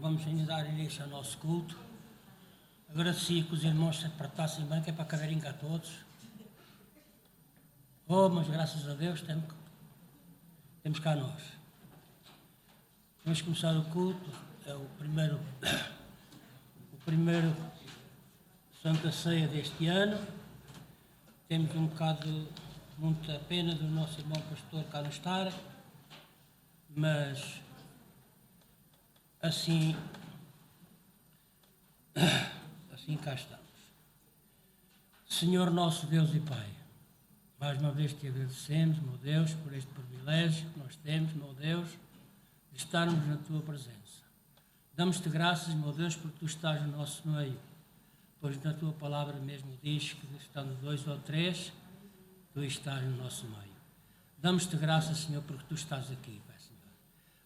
vamos ainda dar início ao nosso culto. Agradecia que os irmãos se apertassem bem, que é para caberem cá todos. Oh, mas graças a Deus temos cá nós. Vamos começar o culto, é o primeiro Santa Ceia deste ano. Temos um bocado, muita pena do nosso irmão pastor cá não estar, mas assim cá estamos. Senhor nosso Deus e Pai, mais uma vez te agradecemos, meu Deus, por este privilégio que nós temos, meu Deus, de estarmos na tua presença. Damos-te graças, meu Deus, porque tu estás no nosso meio, pois na tua palavra mesmo diz que estando 2 ou 3, tu estás no nosso meio. Damos-te graças, Senhor, porque tu estás aqui, Pai, Senhor.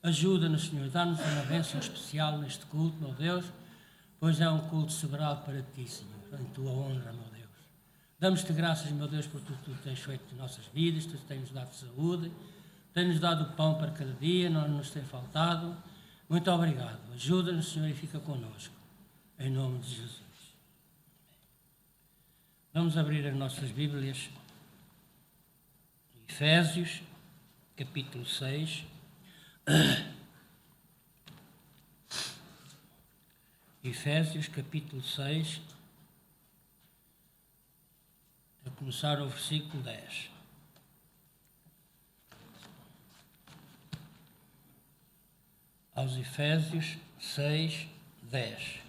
Ajuda-nos, Senhor, dá-nos uma bênção especial neste culto, meu Deus, pois é um culto sagrado para ti, Senhor, em tua honra, meu Deus. Damos-te graças, meu Deus, por tudo que tu tens feito em nossas vidas, tu tens-nos dado saúde, tens-nos dado o pão para cada dia, não nos tem faltado. Muito obrigado. Ajuda-nos, Senhor, e fica connosco. Em nome de Jesus. Vamos abrir as nossas Bíblias. Efésios, capítulo 6. Efésios, capítulo 6. A começar no versículo 10. Aos Efésios 6, 10.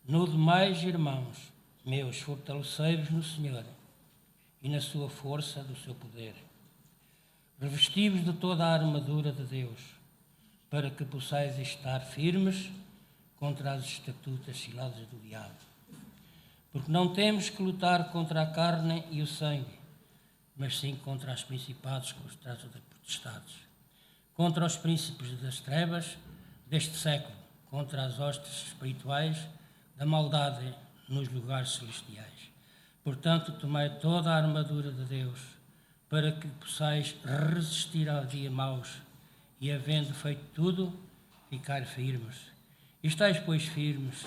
No demais, irmãos meus, fortalecei-vos no Senhor e na sua força do seu poder. Revesti-vos de toda a armadura de Deus, para que possais estar firmes contra as astutas ciladas do diabo. Porque não temos que lutar contra a carne e o sangue, mas sim contra os principados, contra as potestades, contra os príncipes das trevas deste século, contra as hostes espirituais da maldade nos lugares celestiais. Portanto, tomai toda a armadura de Deus, para que possais resistir ao dia maus e, havendo feito tudo, ficar firmes. Estais, pois, firmes,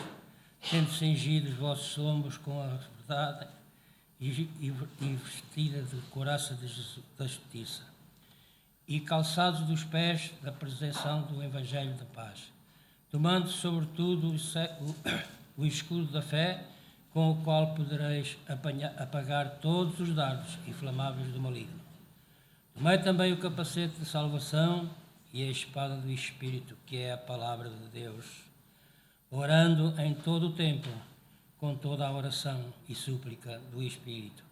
tendo cingido os vossos ombros com a verdade e vestida de couraça da justiça, e calçados dos pés da preservação do Evangelho da paz, tomando sobretudo o escudo da fé, com o qual podereis apagar todos os dardos inflamáveis do maligno. Tomai também o capacete de salvação e a espada do Espírito, que é a palavra de Deus, orando em todo o tempo, com toda a oração e súplica do Espírito.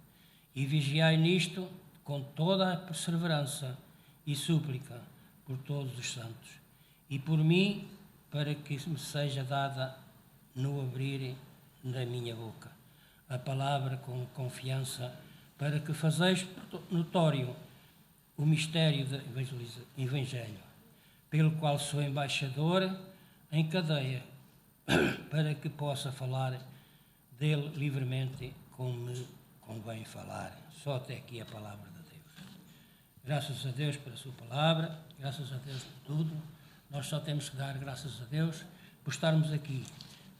E vigiai nisto com toda a perseverança e súplica por todos os santos. E por mim, para que me seja dada no abrir da minha boca a palavra com confiança, para que fazeis notório o mistério do Evangelho, pelo qual sou embaixador em cadeia, para que possa falar dele livremente como me convém falar. Só até aqui a palavra de Deus. Graças a Deus pela sua palavra, graças a Deus por tudo. Nós só temos que dar graças a Deus por estarmos aqui,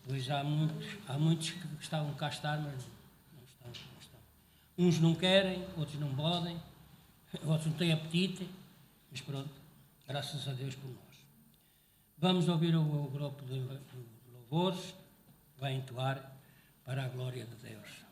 pois há muitos que estavam cá a estar, mas não estão. Uns não querem, outros não podem, outros não têm apetite, mas pronto, graças a Deus por nós. Vamos ouvir o grupo de louvores, vai entoar para a glória de Deus.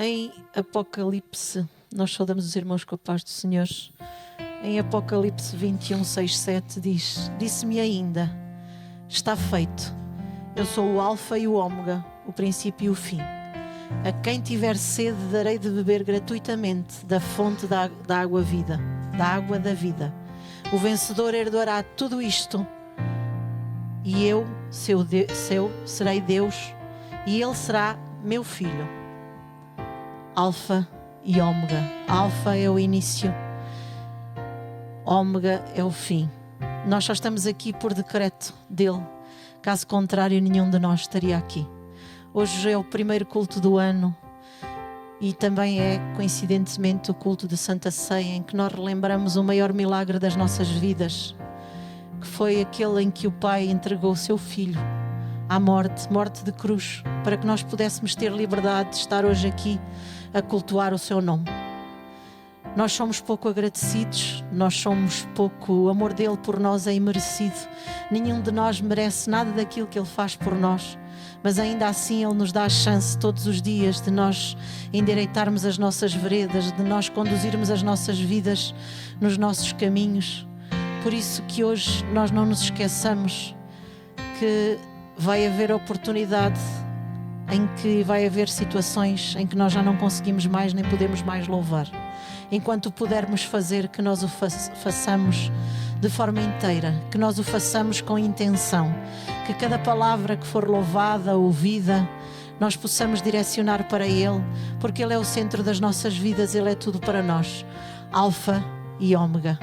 Em Apocalipse, nós saudamos os irmãos com a paz do Senhor. Em Apocalipse 21, 6, 7 diz: disse-me ainda, está feito. Eu sou o Alfa e o Ômega, o princípio e o fim. A quem tiver sede darei de beber gratuitamente da fonte da água da vida. O vencedor herdará tudo isto, e eu, seu serei Deus, e ele será meu filho, Alfa e Ômega. Alfa é o início, Ômega é o fim. Nós só estamos aqui por decreto dele. Caso contrário, nenhum de nós estaria aqui. Hoje é o primeiro culto do ano e também é, coincidentemente, o culto de Santa Ceia, em que nós relembramos o maior milagre das nossas vidas, que foi aquele em que o Pai entregou o seu Filho à morte, morte de cruz, para que nós pudéssemos ter liberdade de estar hoje aqui a cultuar o seu nome. Nós somos pouco agradecidos, nós somos pouco, o amor dele por nós é imerecido. Nenhum de nós merece nada daquilo que ele faz por nós, mas ainda assim ele nos dá a chance todos os dias de nós endireitarmos as nossas veredas, de nós conduzirmos as nossas vidas nos nossos caminhos. Por isso que hoje nós não nos esqueçamos que vai haver oportunidade em que vai haver situações em que nós já não conseguimos mais nem podemos mais louvar. Enquanto o pudermos fazer, que nós o façamos de forma inteira, que nós o façamos com intenção, que cada palavra que for louvada, ouvida, nós possamos direcionar para Ele, porque Ele é o centro das nossas vidas, Ele é tudo para nós. Alfa e Ômega.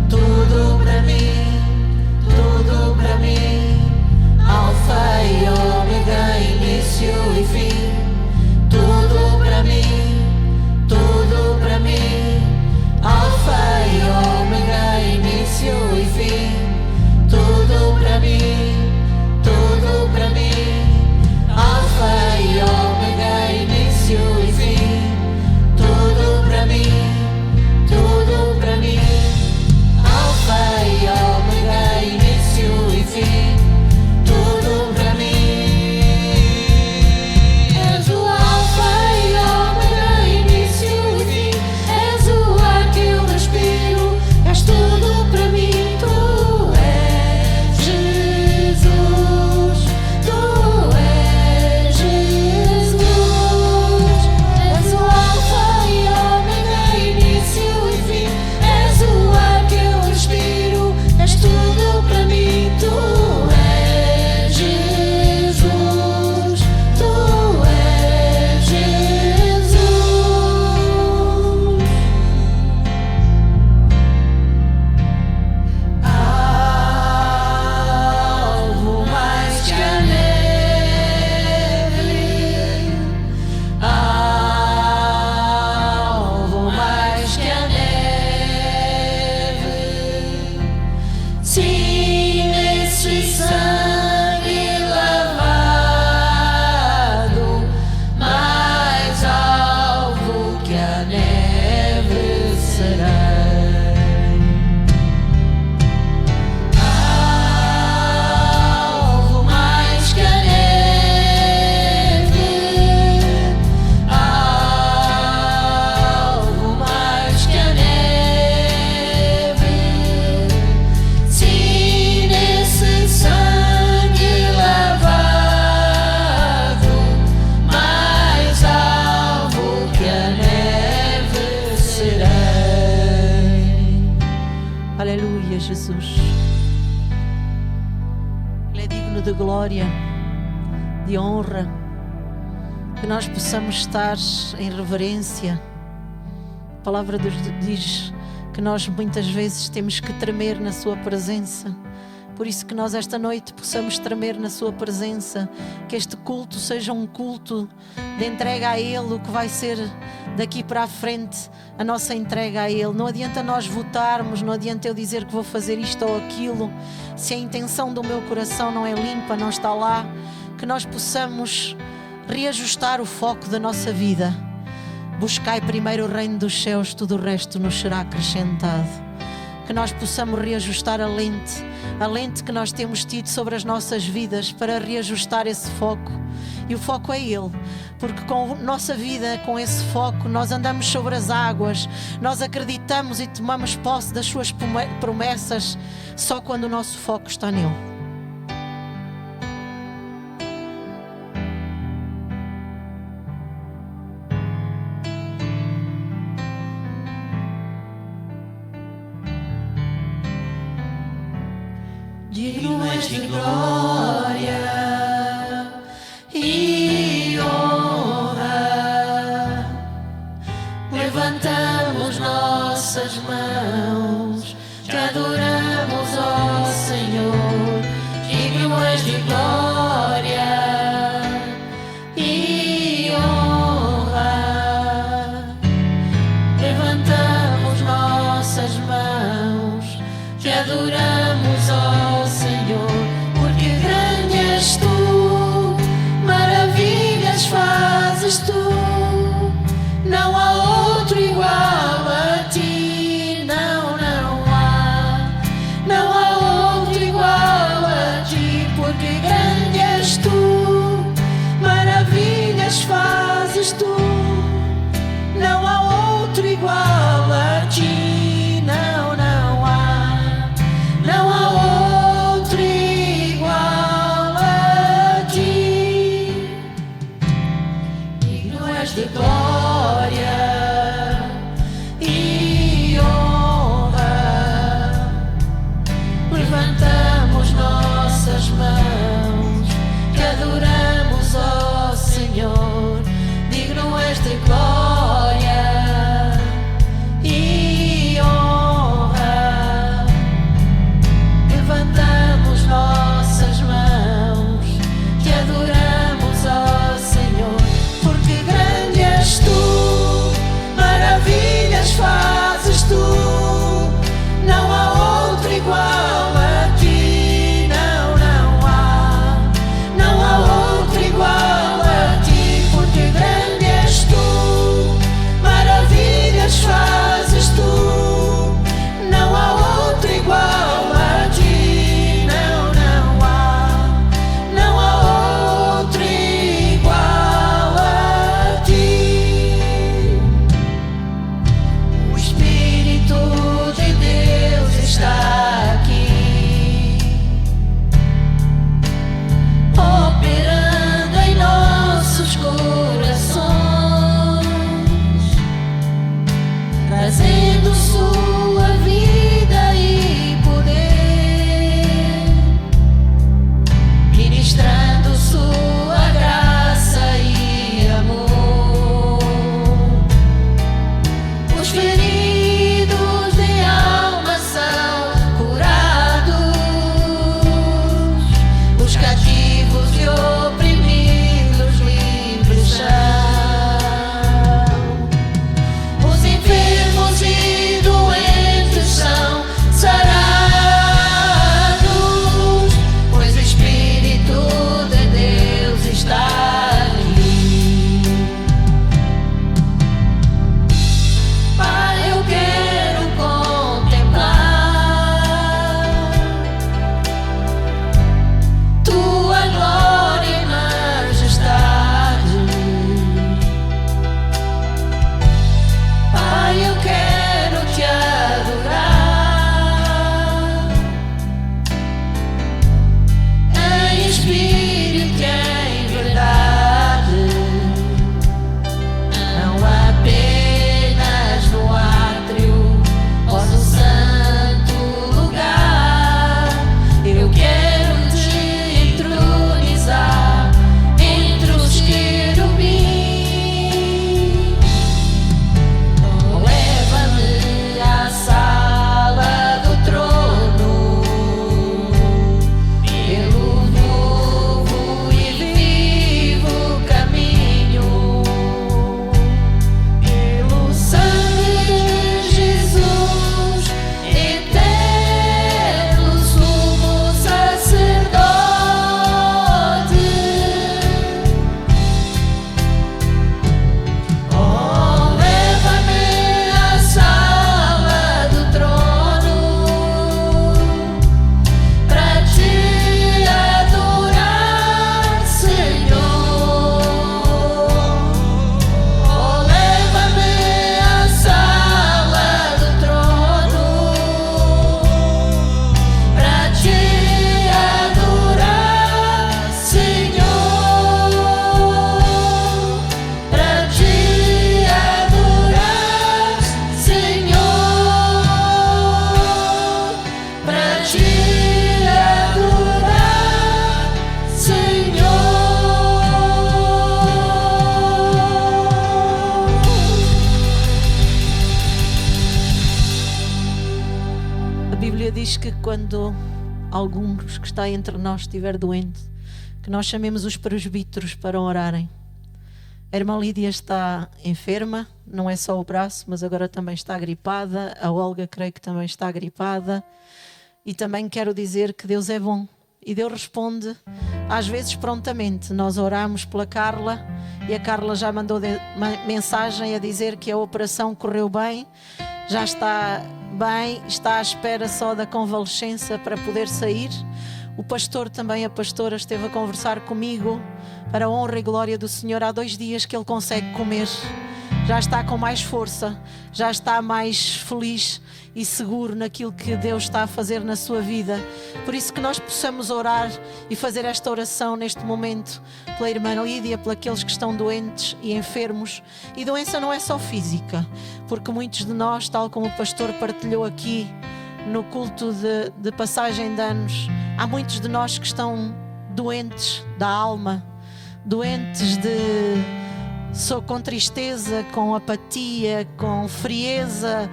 Tudo Jesus. Ele é digno de glória, de honra, que nós possamos estar em reverência. A palavra de Deus diz que nós muitas vezes temos que tremer na sua presença. Por isso que nós esta noite possamos tremer na sua presença, que este culto seja um culto de entrega a Ele, o que vai ser daqui para a frente a nossa entrega a Ele. Não adianta nós votarmos, não adianta eu dizer que vou fazer isto ou aquilo, se a intenção do meu coração não é limpa, não está lá. Que nós possamos reajustar o foco da nossa vida. Buscai primeiro o reino dos céus, tudo o resto nos será acrescentado. Que nós possamos reajustar a lente que nós temos tido sobre as nossas vidas, para reajustar esse foco. E o foco é Ele, porque com a nossa vida, com esse foco, nós andamos sobre as águas, nós acreditamos e tomamos posse das suas promessas só quando o nosso foco está nele. Digno és de glória e honra. Levantamos nossas mãos, te adoramos, ó Senhor. Digno és de glória e honra. Levantamos nossas mãos, te adoramos, ó Senhor, porque grande és tu, maravilhas fazes tu, não há outro igual a ti, não há. Bíblia diz que quando alguns que está entre nós estiver doente, que nós chamemos os presbíteros para orarem. A irmã Lídia está enferma, não é só o braço, mas agora também está gripada. A Olga creio que também está gripada. E também quero dizer que Deus é bom e Deus responde às vezes prontamente. Nós oramos pela Carla e a Carla já mandou mensagem a dizer que a operação correu bem, já está bem, está à espera só da convalescença para poder sair. O pastor também, a pastora, esteve a conversar comigo para a honra e glória do Senhor. Há 2 dias que ele consegue comer, já está com mais força, já está mais feliz e seguro naquilo que Deus está a fazer na sua vida. Por isso que nós possamos orar e fazer esta oração neste momento pela irmã Lídia, por aqueles que estão doentes e enfermos. E doença não é só física, porque muitos de nós, tal como o pastor partilhou aqui no culto de passagem de anos, há muitos de nós que estão doentes da alma, doentes com tristeza, com apatia, com frieza,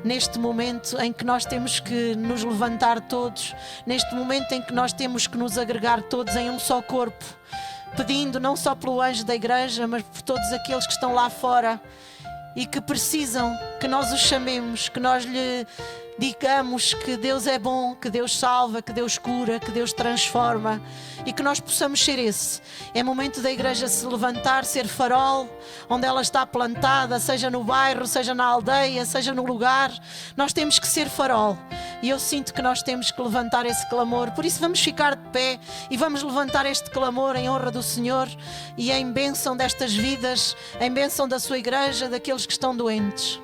neste momento em que nós temos que nos levantar todos, neste momento em que nós temos que nos agregar todos em um só corpo, pedindo não só pelo anjo da igreja, mas por todos aqueles que estão lá fora e que precisam que nós os chamemos, que nós lhe digamos que Deus é bom, que Deus salva, que Deus cura, que Deus transforma, e que nós possamos ser esse. É momento da igreja se levantar, ser farol onde ela está plantada, seja no bairro, seja na aldeia, seja no lugar. Nós temos que ser farol, e eu sinto que nós temos que levantar esse clamor. Por isso vamos ficar de pé e vamos levantar este clamor em honra do Senhor e em bênção destas vidas, em bênção da sua igreja, daqueles que estão doentes.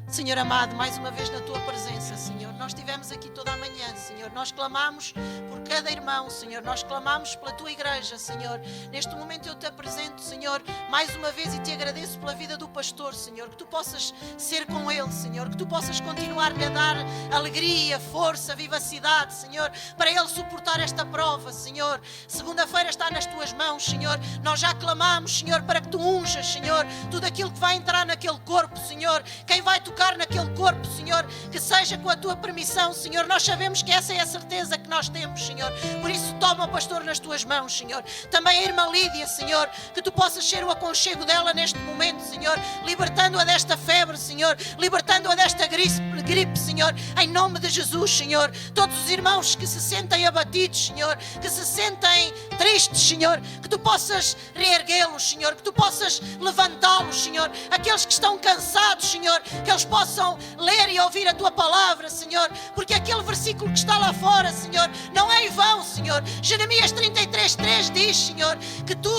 Senhor amado, mais uma vez na tua presença, Senhor, nós estivemos aqui toda a manhã, Senhor, nós clamamos por cada irmão, Senhor, nós clamamos pela tua igreja, Senhor. Neste momento eu te apresento, Senhor, mais uma vez, e te agradeço pela vida do pastor, Senhor, que tu possas ser com ele, Senhor, que tu possas continuar-lhe a dar alegria, força, vivacidade, Senhor, para ele suportar esta prova, Senhor. Segunda-feira está nas tuas mãos, Senhor, nós já clamamos, Senhor, para que tu unjas, Senhor, tudo aquilo que vai entrar naquele corpo, Senhor, quem vai tocar naquele corpo, Senhor, que seja com a tua permissão, Senhor. Nós sabemos que essa é a certeza que nós temos, Senhor. Por isso toma o pastor nas tuas mãos, Senhor. Também a irmã Lídia, Senhor, que tu possas ser o aconchego dela neste momento, Senhor, libertando-a desta febre, Senhor, libertando-a desta gripe, Senhor, em nome de Jesus, Senhor. Todos os irmãos que se sentem abatidos, Senhor, que se sentem tristes, Senhor, que tu possas reerguê-los, Senhor, que tu possas levantá-los, Senhor. Aqueles que estão cansados, Senhor, que eles possam ler e ouvir a tua palavra, Senhor, porque aquele versículo que está lá fora, Senhor, não é em vão, Senhor. Jeremias 33:3 diz, Senhor, que tu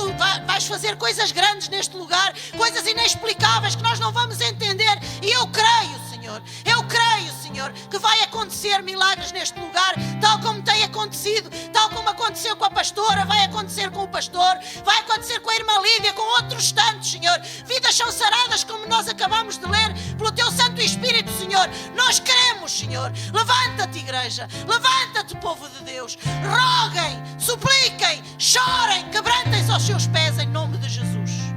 vais fazer coisas grandes neste lugar, coisas inexplicáveis que nós não vamos entender, e eu creio, Senhor, eu creio, Senhor, que vai acontecer milagres neste lugar, tal como tem acontecido, tal como aconteceu com a pastora, vai acontecer com o pastor, vai acontecer com a irmã Lídia, com outros tantos, Senhor. Vidas são saradas, como nós acabamos de ler, pelo teu Santo Espírito, Senhor. Nós queremos, Senhor. Levanta-te, igreja, levanta-te, povo de Deus. Roguem, supliquem, chorem, quebrantem-se aos seus pés em nome de Jesus.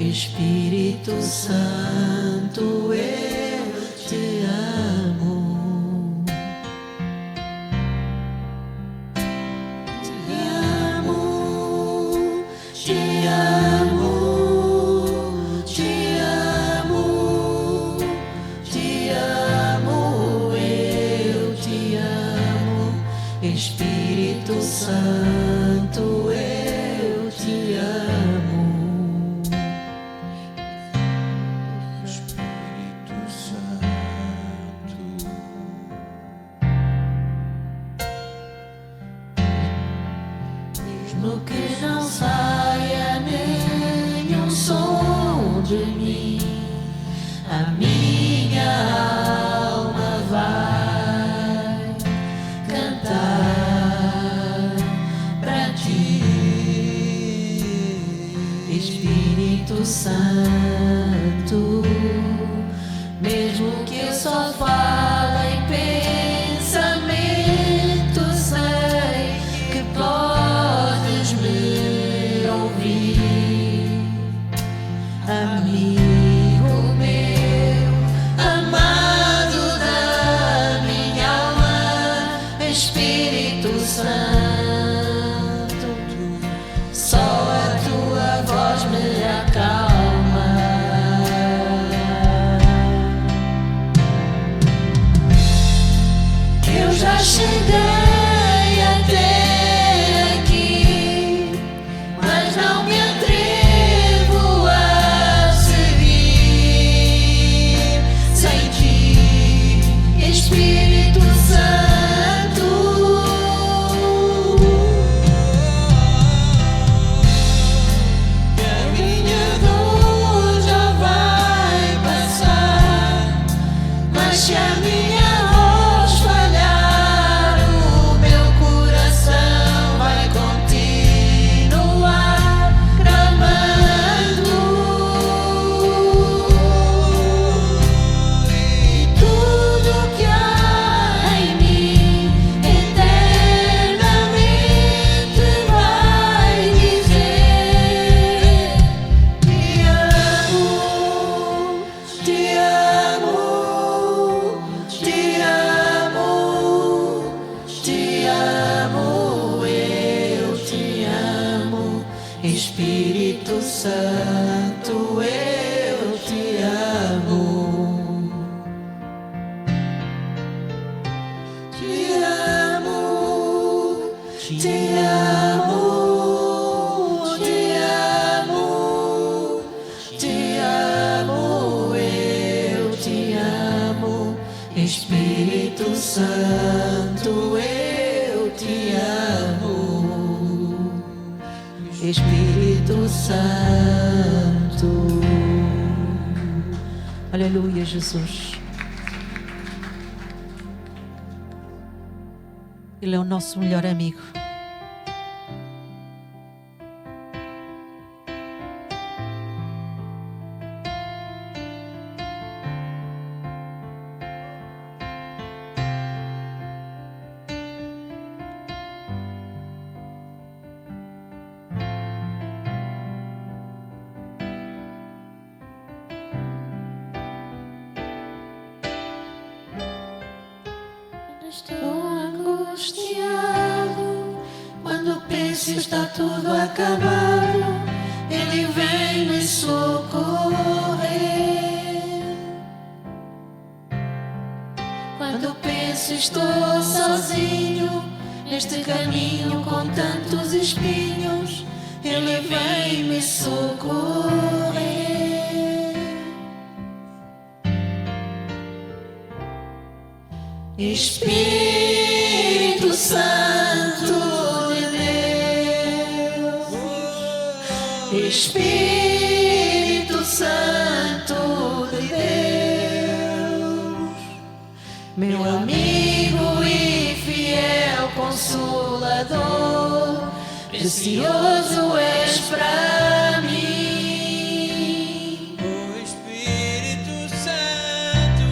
Espírito Santo, eu te amo. Te amo, te amo, te amo, te amo, eu te amo. Espírito Santo, eu te amo. de mim, a minha alma vai cantar pra ti, Espírito Santo. Mesmo que eu só fale em pensamento, sei que podes me ouvir, amigo meu, amado da minha alma, Espírito Santo. Só a tua voz me acalma. Eu já cheguei até aqui, mas não me atrevo a seguir sem ti, Espírito Santo. A minha dor já vai passar, mas se a minha Espírito Santo, eu te amo. Te amo, te amo, te amo, te amo, eu te amo. Espírito Santo, eu te amo. Espírito Santo. Aleluia, Jesus. Ele é o nosso melhor amigo. Estou angustiado quando penso que está tudo acabado. Ele vem me socorrer. Quando penso estou sozinho neste caminho com tantos espinhos, Ele vem me socorrer. Espírito Santo de Deus, Espírito Santo de Deus, meu amigo e fiel consolador, precioso és pra mim. Oh, Espírito Santo,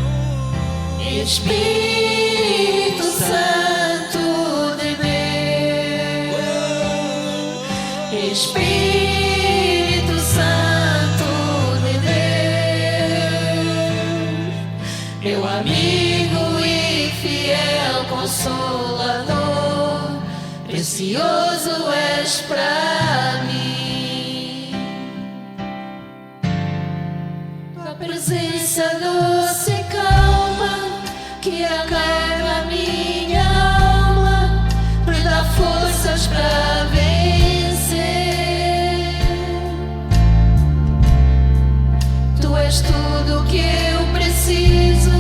Espírito Santo de Deus, Espírito Santo de Deus, meu amigo e fiel consolador, precioso és pra mim. Tua presença doce e calma que acalma minha alma, me dá forças pra vencer. Tu és tudo que eu preciso,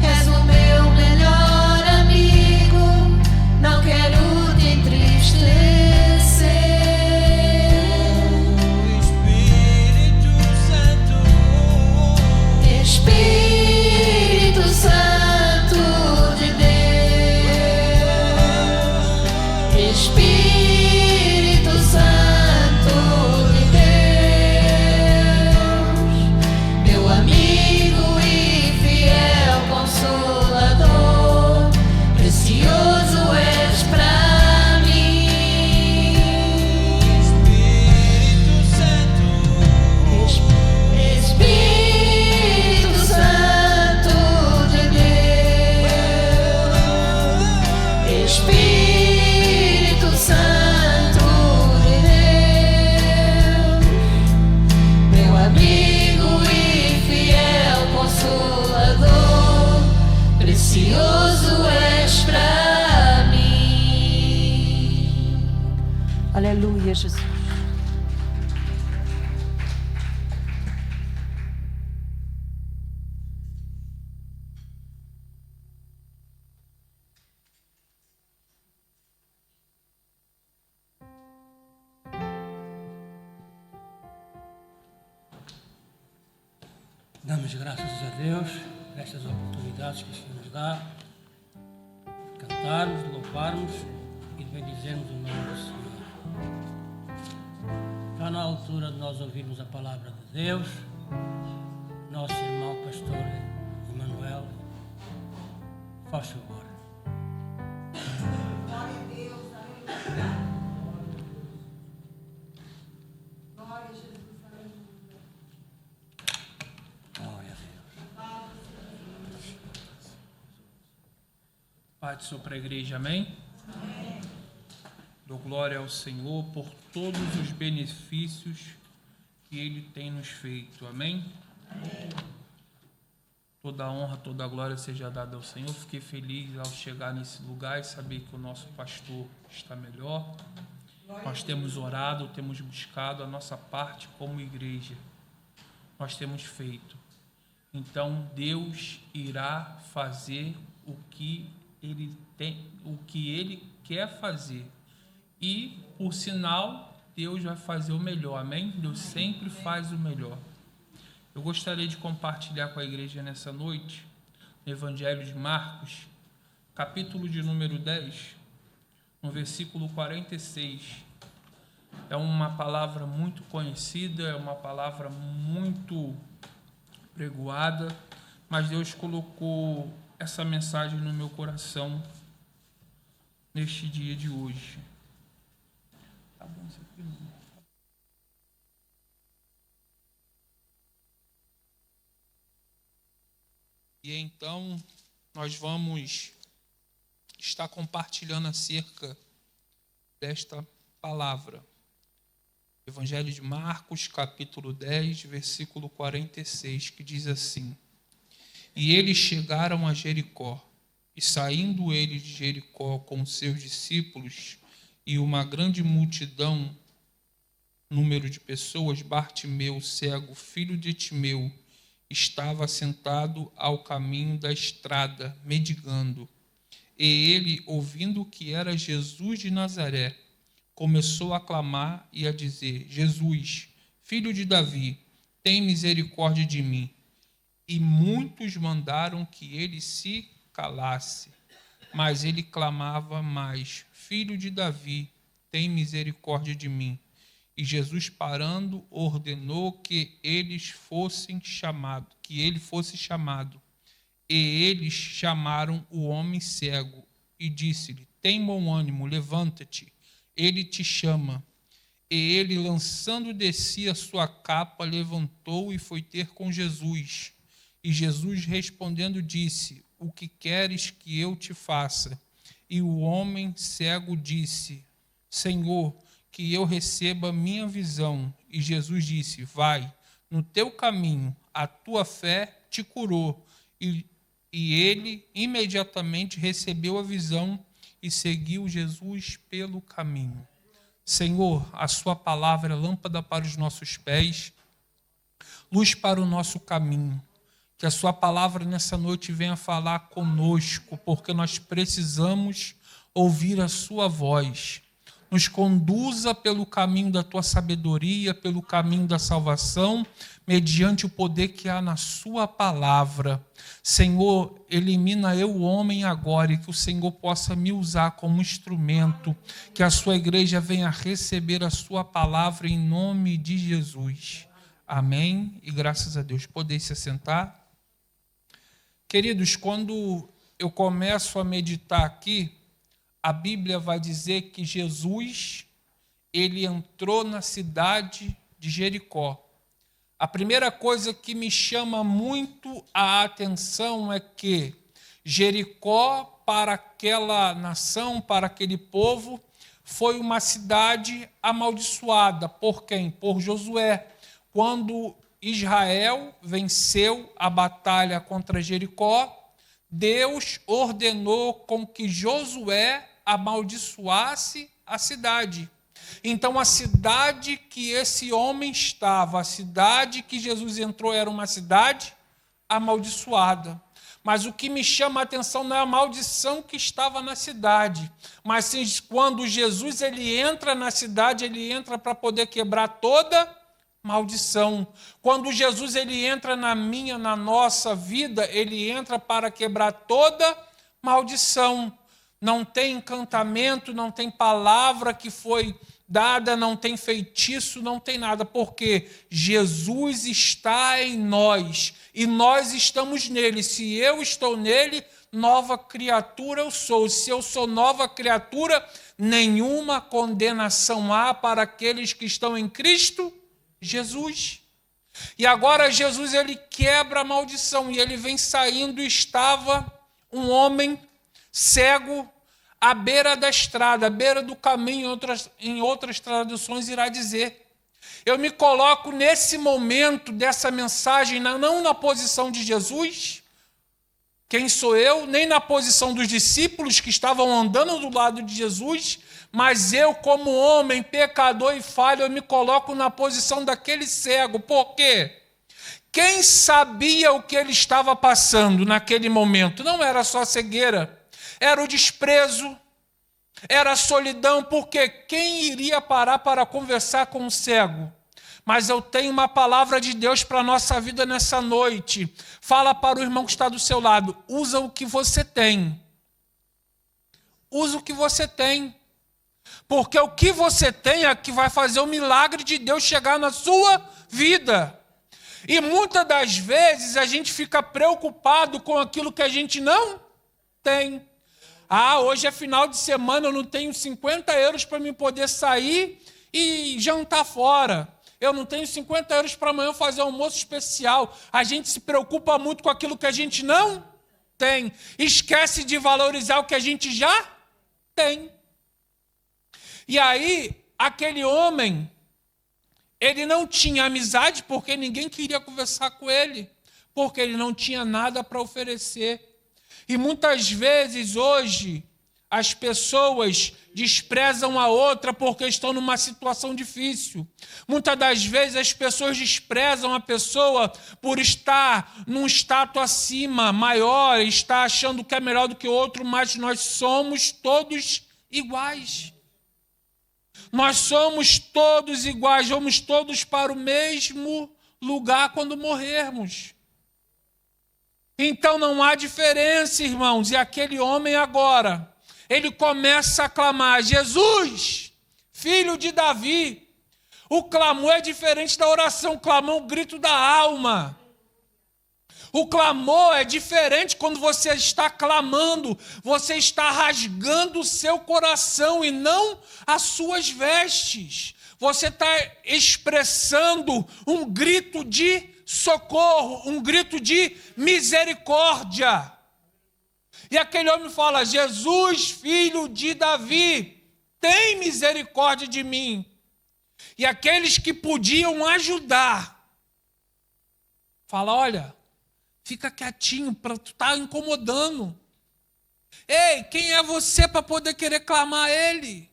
és o meu melhor amigo, não quero te entristecer. Espírito Santo, Glória a Jesus. Damos graças a Deus por estas oportunidades que o Senhor nos dá de cantarmos, de louvarmos e de bendizermos o nome do Senhor. Já na altura de nós ouvirmos a palavra de Deus, nosso irmão pastor Emanuel, faz favor. Glória a Deus. Pai do Senhor para a igreja, amém? Amém. Dou glória ao Senhor por todos os benefícios que Ele tem nos feito, amém? Amém. Toda a honra, toda a glória seja dada ao Senhor. Fiquei feliz ao chegar nesse lugar e saber que o nosso pastor está melhor. Nós temos orado, temos buscado a nossa parte como igreja. Nós temos feito. Então Deus irá fazer o que Ele quer fazer. E, por sinal, Deus vai fazer o melhor, amém? Deus sempre faz o melhor. Eu gostaria de compartilhar com a igreja nessa noite, no Evangelho de Marcos, capítulo de número 10, no versículo 46. É uma palavra muito conhecida, é uma palavra muito pregoada, mas Deus colocou essa mensagem no meu coração neste dia de hoje. Tá bom isso aqui, não? E então nós vamos estar compartilhando acerca desta palavra. Evangelho de Marcos, capítulo 10, versículo 46, que diz assim: E eles chegaram a Jericó, e saindo eles de Jericó com seus discípulos e uma grande multidão, número de pessoas, Bartimeu, cego, filho de Timeu, estava sentado ao caminho da estrada, mendigando. E ele, ouvindo que era Jesus de Nazaré, começou a clamar e a dizer: Jesus, filho de Davi, tem misericórdia de mim. E muitos mandaram que ele se calasse. Mas ele clamava mais: Filho de Davi, tem misericórdia de mim. E Jesus, parando, ordenou que ele fosse chamado. E eles chamaram o homem cego e disse-lhe: Tem bom ânimo, levanta-te, ele te chama. E ele, lançando de si a sua capa, levantou e foi ter com Jesus. E Jesus, respondendo, disse: O que queres que eu te faça? E o homem cego disse: Senhor, que eu receba minha visão. E Jesus disse: Vai, no teu caminho, a tua fé te curou. E ele imediatamente recebeu a visão e seguiu Jesus pelo caminho. Senhor, a sua palavra é lâmpada para os nossos pés, luz para o nosso caminho. Que a sua palavra nessa noite venha falar conosco, porque nós precisamos ouvir a sua voz. Nos conduza pelo caminho da tua sabedoria, pelo caminho da salvação, mediante o poder que há na sua palavra. Senhor, elimina eu, o homem, agora, e que o Senhor possa me usar como instrumento, que a sua igreja venha receber a sua palavra em nome de Jesus. Amém? E graças a Deus. Podem se assentar? Queridos, quando eu começo a meditar aqui, a Bíblia vai dizer que Jesus, ele entrou na cidade de Jericó. A primeira coisa que me chama muito a atenção é que Jericó, para aquela nação, para aquele povo, foi uma cidade amaldiçoada. Por quem? Por Josué. Quando Israel venceu a batalha contra Jericó, Deus ordenou com que Josué amaldiçoasse a cidade. Então a cidade que esse homem estava, a cidade que Jesus entrou, era uma cidade amaldiçoada. Mas o que me chama a atenção não é a maldição que estava na cidade, mas sim quando Jesus ele entra na cidade, ele entra para poder quebrar toda maldição. Quando Jesus ele entra na minha, na nossa vida, ele entra para quebrar toda maldição. Não tem encantamento, não tem palavra que foi dada, não tem feitiço, não tem nada, porque Jesus está em nós e nós estamos nele. Se eu estou nele, nova criatura eu sou. Se eu sou nova criatura, nenhuma condenação há para aqueles que estão em Cristo Jesus. E agora Jesus ele quebra a maldição e ele vem saindo e estava um homem cego à beira da estrada, à beira do caminho, em outras traduções irá dizer. Eu me coloco nesse momento dessa mensagem, não na posição de Jesus, quem sou eu, nem na posição dos discípulos que estavam andando do lado de Jesus, mas eu, como homem, pecador e falho, eu me coloco na posição daquele cego. Por quê? Quem sabia o que ele estava passando naquele momento? Não era só cegueira, era o desprezo, era a solidão, porque quem iria parar para conversar com um cego? Mas eu tenho uma palavra de Deus para a nossa vida nessa noite. Fala para o irmão que está do seu lado, usa o que você tem. Usa o que você tem. Porque o que você tem é que vai fazer o milagre de Deus chegar na sua vida. E muitas das vezes a gente fica preocupado com aquilo que a gente não tem. Ah, hoje é final de semana, eu não tenho 50 euros para me poder sair e jantar fora. Eu não tenho 50 euros para amanhã fazer um almoço especial. A gente se preocupa muito com aquilo que a gente não tem. Esquece de valorizar o que a gente já tem. E aí, aquele homem, ele não tinha amizade porque ninguém queria conversar com ele, porque ele não tinha nada para oferecer. E muitas vezes hoje as pessoas desprezam a outra porque estão numa situação difícil. Muitas das vezes as pessoas desprezam a pessoa por estar num status acima, maior, estar achando que é melhor do que o outro, mas nós somos todos iguais. Nós somos todos iguais, vamos todos para o mesmo lugar quando morrermos. Então não há diferença, irmãos. E aquele homem agora, ele começa a clamar, Jesus, filho de Davi. O clamor é diferente da oração, o clamor é um grito da alma. O clamor é diferente quando você está clamando, você está rasgando o seu coração e não as suas vestes. Você está expressando um grito de socorro, um grito de misericórdia. E aquele homem fala, Jesus, filho de Davi, tem misericórdia de mim. E aqueles que podiam ajudar, fala, olha, fica quietinho, tu está incomodando. Ei, quem é você para poder querer clamar a ele?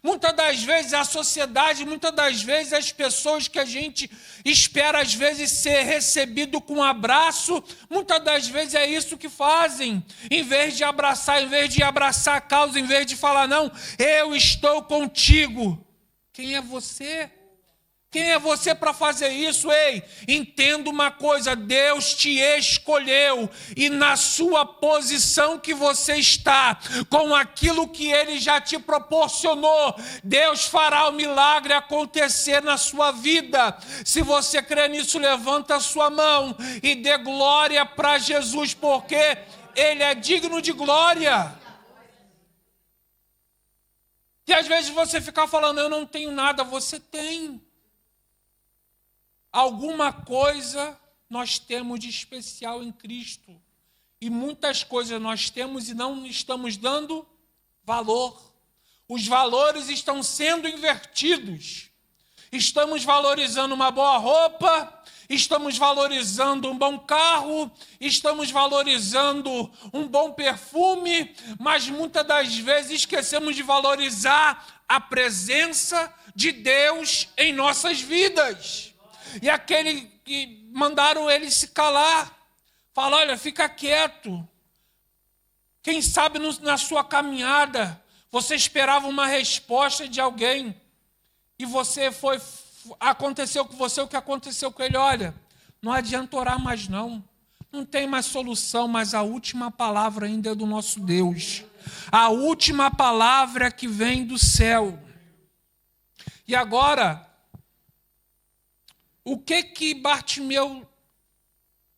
Muitas das vezes a sociedade, muitas das vezes as pessoas que a gente espera às vezes ser recebido com um abraço, muitas das vezes é isso que fazem. Em vez de abraçar a causa, em vez de falar, não, eu estou contigo. Quem é você? Quem é você para fazer isso? Ei, entenda uma coisa, Deus te escolheu e na sua posição que você está, com aquilo que Ele já te proporcionou, Deus fará o milagre acontecer na sua vida. Se você crê nisso, levanta a sua mão e dê glória para Jesus, porque Ele é digno de glória. E às vezes você fica falando, eu não tenho nada, você tem. Alguma coisa nós temos de especial em Cristo. E muitas coisas nós temos e não estamos dando valor. Os valores estão sendo invertidos. Estamos valorizando uma boa roupa, estamos valorizando um bom carro, estamos valorizando um bom perfume, mas muitas das vezes esquecemos de valorizar a presença de Deus em nossas vidas. E aquele que mandaram ele se calar, fala, olha, fica quieto. Quem sabe na sua caminhada você esperava uma resposta de alguém e aconteceu com você o que aconteceu com ele. Olha, não adianta orar mais não tem mais solução, mas a última palavra ainda é do nosso Deus. A última palavra que vem do céu. E agora, o que Bartimeu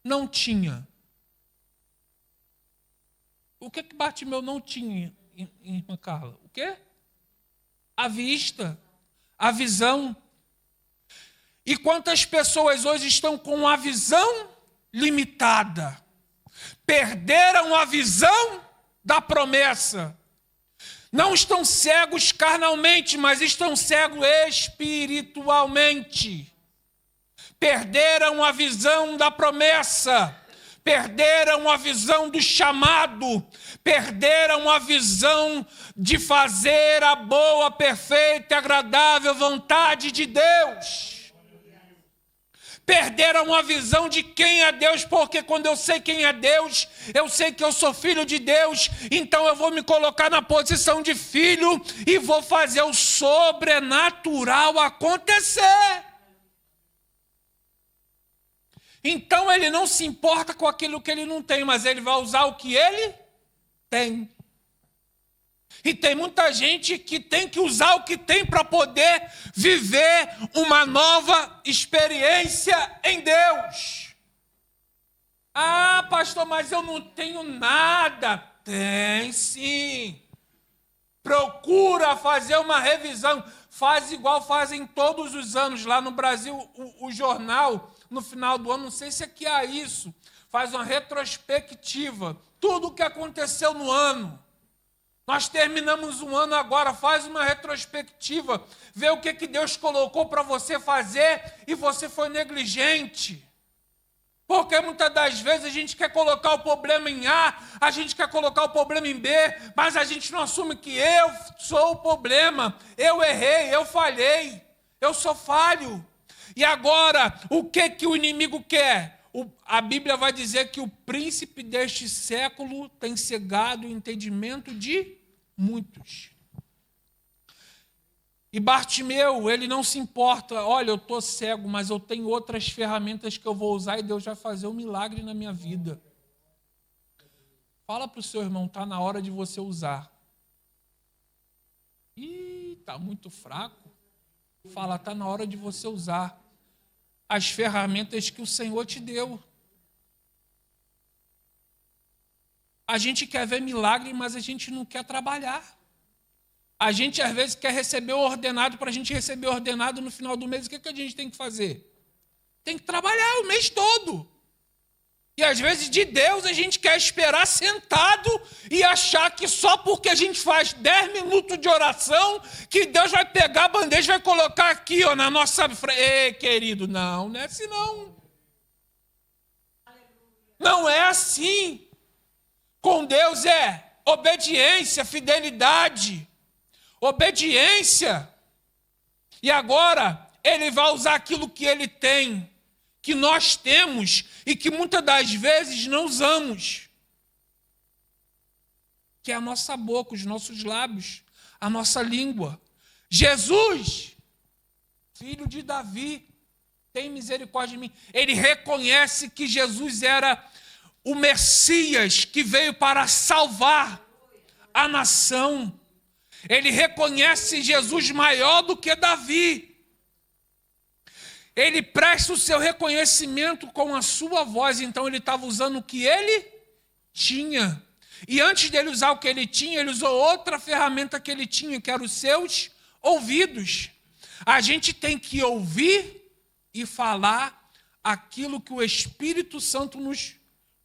não tinha? O que Bartimeu não tinha, irmã Carla? O quê? A vista, a visão. E quantas pessoas hoje estão com a visão limitada? Perderam a visão da promessa. Não estão cegos carnalmente, mas estão cegos espiritualmente. Perderam a visão da promessa. Perderam a visão do chamado, perderam a visão de fazer a boa, perfeita e agradável vontade de Deus. Perderam a visão de quem é Deus, porque quando eu sei quem é Deus, eu sei que eu sou filho de Deus, então eu vou me colocar na posição de filho e vou fazer o sobrenatural acontecer. Então ele não se importa com aquilo que ele não tem, mas ele vai usar o que ele tem. E tem muita gente que tem que usar o que tem para poder viver uma nova experiência em Deus. Ah, pastor, mas eu não tenho nada. Tem sim. Procura fazer uma revisão. Faz igual fazem todos os anos. Lá no Brasil, o jornal, no final do ano, não sei se aqui há isso, faz uma retrospectiva. Tudo o que aconteceu no ano. Nós terminamos um ano agora, faz uma retrospectiva, vê o que Deus colocou para você fazer e você foi negligente. Porque muitas das vezes a gente quer colocar o problema em A, a gente quer colocar o problema em B, mas a gente não assume que eu sou o problema, eu errei, eu falhei, eu sou falho. E agora, o que o inimigo quer? A Bíblia vai dizer que o príncipe deste século tem cegado o entendimento de muitos. E Bartimeu, ele não se importa, olha, eu estou cego, mas eu tenho outras ferramentas que eu vou usar e Deus vai fazer um milagre na minha vida. Fala para o seu irmão, está na hora de você usar. Ih, está muito fraco. Fala, está na hora de você usar as ferramentas que o Senhor te deu. A gente quer ver milagre, mas a gente não quer trabalhar. A gente, às vezes, quer receber o ordenado. Para a gente receber o ordenado no final do mês, o que a gente tem que fazer? Tem que trabalhar o mês todo. E, às vezes, de Deus, a gente quer esperar sentado e achar que só porque a gente faz 10 minutos de oração, que Deus vai pegar a bandeja e vai colocar aqui, ó, na nossa frente. Ei, querido, não é assim, não. Não é assim. Com Deus é obediência, fidelidade, obediência. E agora ele vai usar aquilo que ele tem, que nós temos e que muitas das vezes não usamos, que é a nossa boca, os nossos lábios, a nossa língua. Jesus, filho de Davi, tem misericórdia de mim. Ele reconhece que Jesus era o Messias que veio para salvar a nação. Ele reconhece Jesus maior do que Davi. Ele presta o seu reconhecimento com a sua voz. Então ele estava usando o que ele tinha. E antes dele usar o que ele tinha, ele usou outra ferramenta que ele tinha, que eram os seus ouvidos. A gente tem que ouvir e falar aquilo que o Espírito Santo nos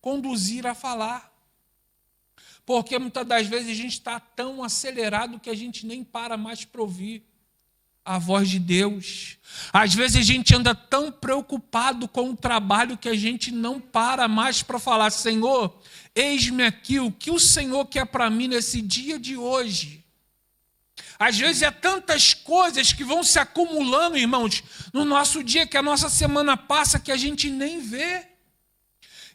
conduzir a falar. Porque muitas das vezes a gente está tão acelerado que a gente nem para mais para ouvir. a voz de Deus. Às vezes a gente anda tão preocupado com o trabalho que a gente não para mais para falar: Senhor, eis-me aqui, o que o Senhor quer para mim nesse dia de hoje? Às vezes é tantas coisas que vão se acumulando, irmãos, no nosso dia, que a nossa semana passa, que a gente nem vê.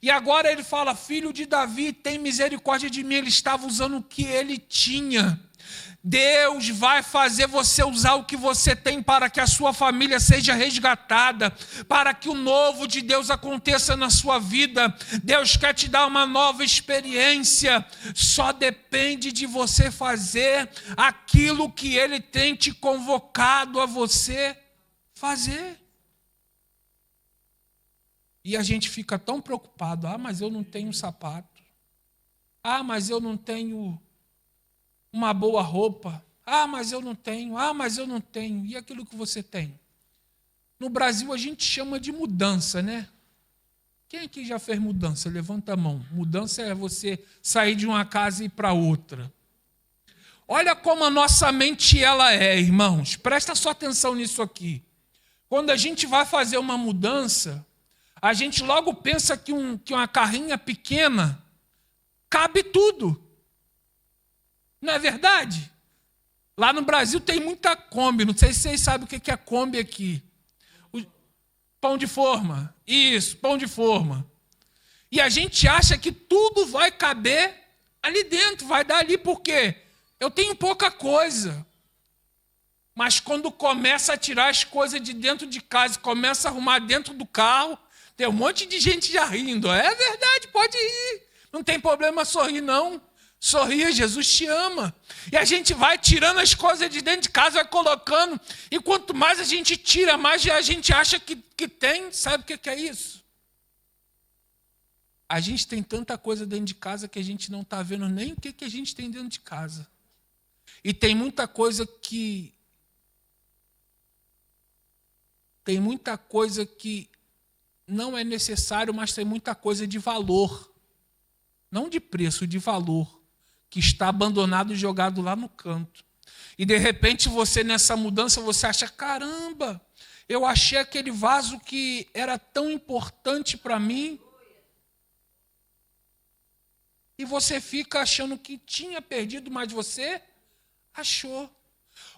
E agora ele fala: filho de Davi, tem misericórdia de mim. Ele estava usando o que ele tinha. Deus vai fazer você usar o que você tem para que a sua família seja resgatada, para que o novo de Deus aconteça na sua vida. Deus quer te dar uma nova experiência. Só depende de você fazer aquilo que Ele tem te convocado a você fazer. E a gente fica tão preocupado: ah, mas eu não tenho sapato. Ah, mas eu não tenho uma boa roupa. Ah, mas eu não tenho. Ah, mas eu não tenho. E aquilo que você tem? No Brasil a gente chama de mudança, né? Quem aqui já fez mudança? Levanta a mão. Mudança é você sair de uma casa e ir para outra. Olha como a nossa mente ela é, irmãos. Presta só atenção nisso aqui. Quando a gente vai fazer uma mudança, a gente logo pensa que uma carrinha pequena cabe tudo. Não é verdade? Lá no Brasil tem muita Kombi. Não sei se vocês sabem o que é Kombi aqui. O pão de forma. Isso, pão de forma. E a gente acha que tudo vai caber ali dentro. Vai dar ali porque eu tenho pouca coisa. Mas quando começa a tirar as coisas de dentro de casa e começa a arrumar dentro do carro, tem um monte de gente já rindo. É verdade, pode ir. Não tem problema sorrir, não. Sorria, Jesus te ama. E a gente vai tirando as coisas de dentro de casa, vai colocando. E quanto mais a gente tira, mais a gente acha que tem. Sabe o que é isso? A gente tem tanta coisa dentro de casa que a gente não está vendo nem o que a gente tem dentro de casa. E tem muita coisa que não é necessário, mas tem muita coisa de valor. Não de preço, de valor. Que está abandonado e jogado lá no canto. E de repente você, nessa mudança, você acha: caramba, eu achei aquele vaso que era tão importante para mim. E você fica achando que tinha perdido, mas você achou.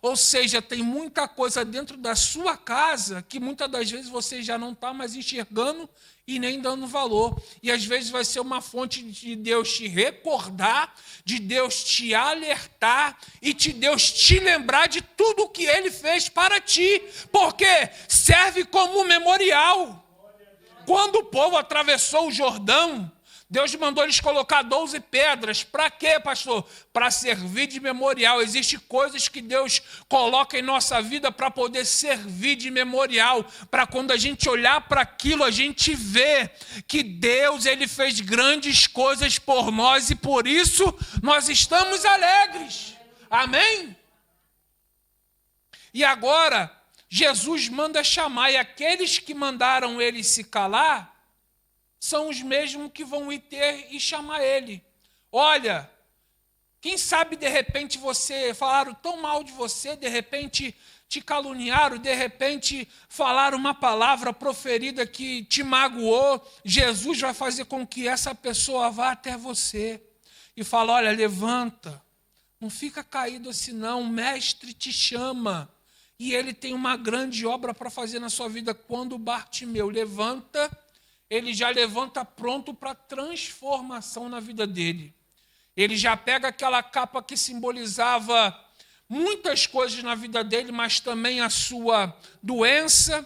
Ou seja, tem muita coisa dentro da sua casa que muitas das vezes você já não está mais enxergando e nem dando valor. E às vezes vai ser uma fonte de Deus te recordar, de Deus te alertar e de Deus te lembrar de tudo o que Ele fez para ti. Porque serve como um memorial. Quando o povo atravessou o Jordão, Deus mandou eles colocar 12 pedras. Para quê, pastor? Para servir de memorial. Existem coisas que Deus coloca em nossa vida para poder servir de memorial. Para quando a gente olhar para aquilo, a gente vê que Deus ele fez grandes coisas por nós e por isso nós estamos alegres. Amém? E agora, Jesus manda chamar, e aqueles que mandaram ele se calar são os mesmos que vão ir ter e chamar ele. Olha, quem sabe de repente falaram tão mal de você, de repente te caluniaram, de repente falaram uma palavra proferida que te magoou. Jesus vai fazer com que essa pessoa vá até você e fale: olha, levanta, não fica caído assim não, o mestre te chama. E ele tem uma grande obra para fazer na sua vida. Quando Bartimeu levanta, ele já levanta pronto para transformação na vida dele. Ele já pega aquela capa que simbolizava muitas coisas na vida dele, mas também a sua doença,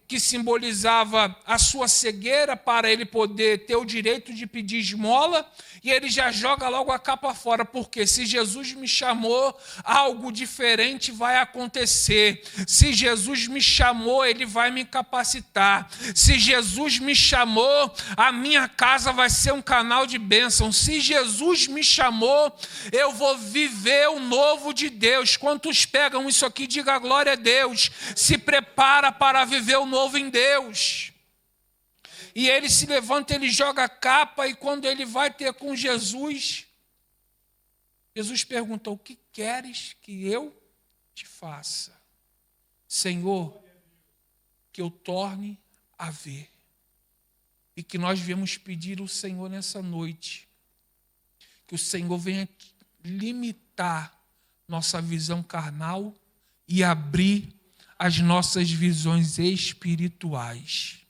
que simbolizava a sua cegueira para ele poder ter o direito de pedir esmola, e ele já joga logo a capa fora, porque se Jesus me chamou, algo diferente vai acontecer. Se Jesus me chamou, ele vai me capacitar. Se Jesus me chamou, a minha casa vai ser um canal de bênção. Se Jesus me chamou, eu vou viver o novo de Deus. Quantos pegam isso aqui, diga glória a Deus. Se prepara para viver o novo em Deus. E ele se levanta, ele joga a capa, e quando ele vai ter com Jesus, Jesus perguntou: o que queres que eu te faça? Senhor, que eu torne a ver. E que nós viemos pedir ao Senhor nessa noite, que o Senhor venha limitar nossa visão carnal e abrir as nossas visões espirituais.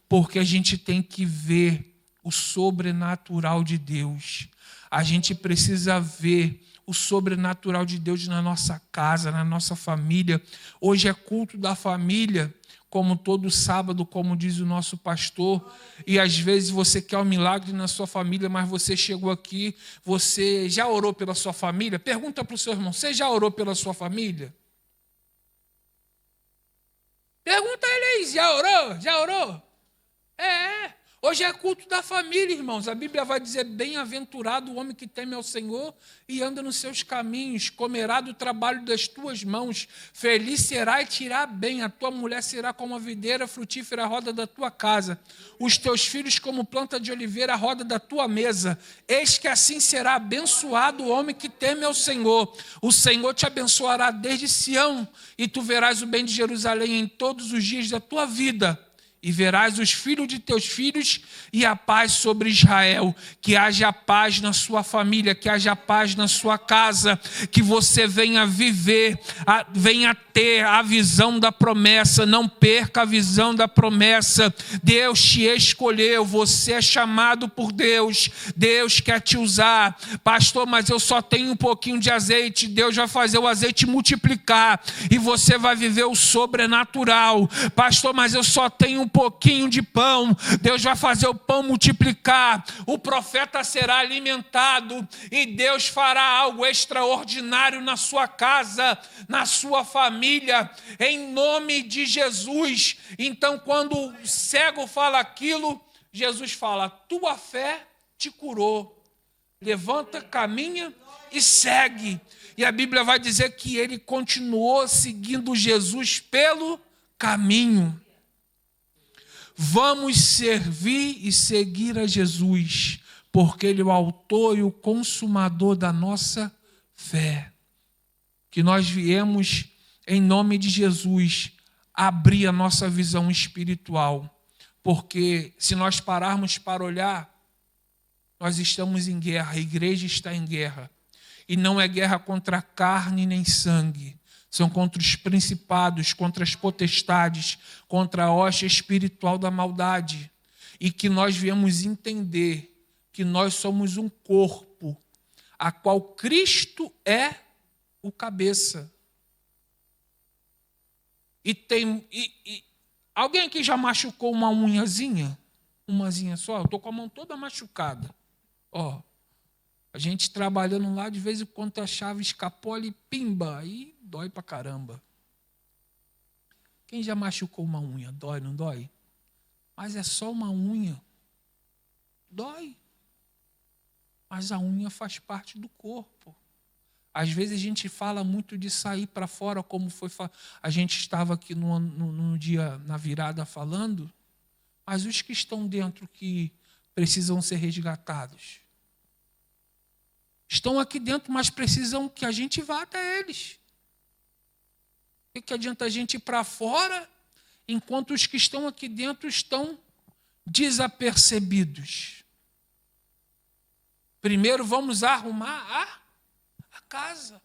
Porque a gente tem que ver o sobrenatural de Deus. A gente precisa ver o sobrenatural de Deus na nossa casa, na nossa família. Hoje é culto da família, como todo sábado, como diz o nosso pastor, e às vezes você quer um milagre na sua família, mas você chegou aqui, você já orou pela sua família? Pergunta para o seu irmão, você já orou pela sua família? Pergunta a ele aí, já orou? Já orou? Hoje é culto da família, irmãos. A Bíblia vai dizer, bem-aventurado o homem que teme ao Senhor e anda nos seus caminhos, comerá do trabalho das tuas mãos, feliz será e te irá bem, a tua mulher será como a videira frutífera à roda da tua casa, os teus filhos como planta de oliveira à roda da tua mesa. Eis que assim será abençoado o homem que teme ao Senhor. O Senhor te abençoará desde Sião, e tu verás o bem de Jerusalém em todos os dias da tua vida. E verás os filhos de teus filhos e a paz sobre Israel. Que haja paz na sua família, que haja paz na sua casa, que você venha viver, venha ter a visão da promessa, não perca a visão da promessa. Deus te escolheu, você é chamado por Deus, Deus quer te usar. Pastor, mas eu só tenho um pouquinho de azeite. Deus vai fazer o azeite multiplicar e você vai viver o sobrenatural. Pastor, mas eu só tenho um pouquinho de pão. Deus vai fazer o pão multiplicar. O profeta será alimentado e Deus fará algo extraordinário na sua casa, na sua família, em nome de Jesus. Então, quando o cego fala aquilo, Jesus fala: tua fé te curou. Levanta, caminha e segue. E a Bíblia vai dizer que ele continuou seguindo Jesus pelo caminho. Vamos servir e seguir a Jesus, porque Ele é o autor e o consumador da nossa fé. Que nós viemos, em nome de Jesus, abrir a nossa visão espiritual, porque se nós pararmos para olhar, nós estamos em guerra, a igreja está em guerra, e não é guerra contra carne nem sangue, são contra os principados, contra as potestades, contra a hoste espiritual da maldade. E que nós viemos entender que nós somos um corpo, a qual Cristo é o cabeça. Alguém aqui já machucou uma unhazinha? Umazinha só? Eu estou com a mão toda machucada. Ó. A gente trabalhando lá, de vez em quando a chave escapou ali, pimba, aí dói pra caramba. Quem já machucou uma unha? Dói, não dói? Mas é só uma unha. Dói. Mas a unha faz parte do corpo. Às vezes a gente fala muito de sair para fora, como foi. A gente estava aqui no dia, na virada, falando, mas os que estão dentro que precisam ser resgatados. Estão aqui dentro, mas precisam que a gente vá até eles. O que adianta a gente ir para fora, enquanto os que estão aqui dentro estão desapercebidos? Primeiro vamos arrumar a casa.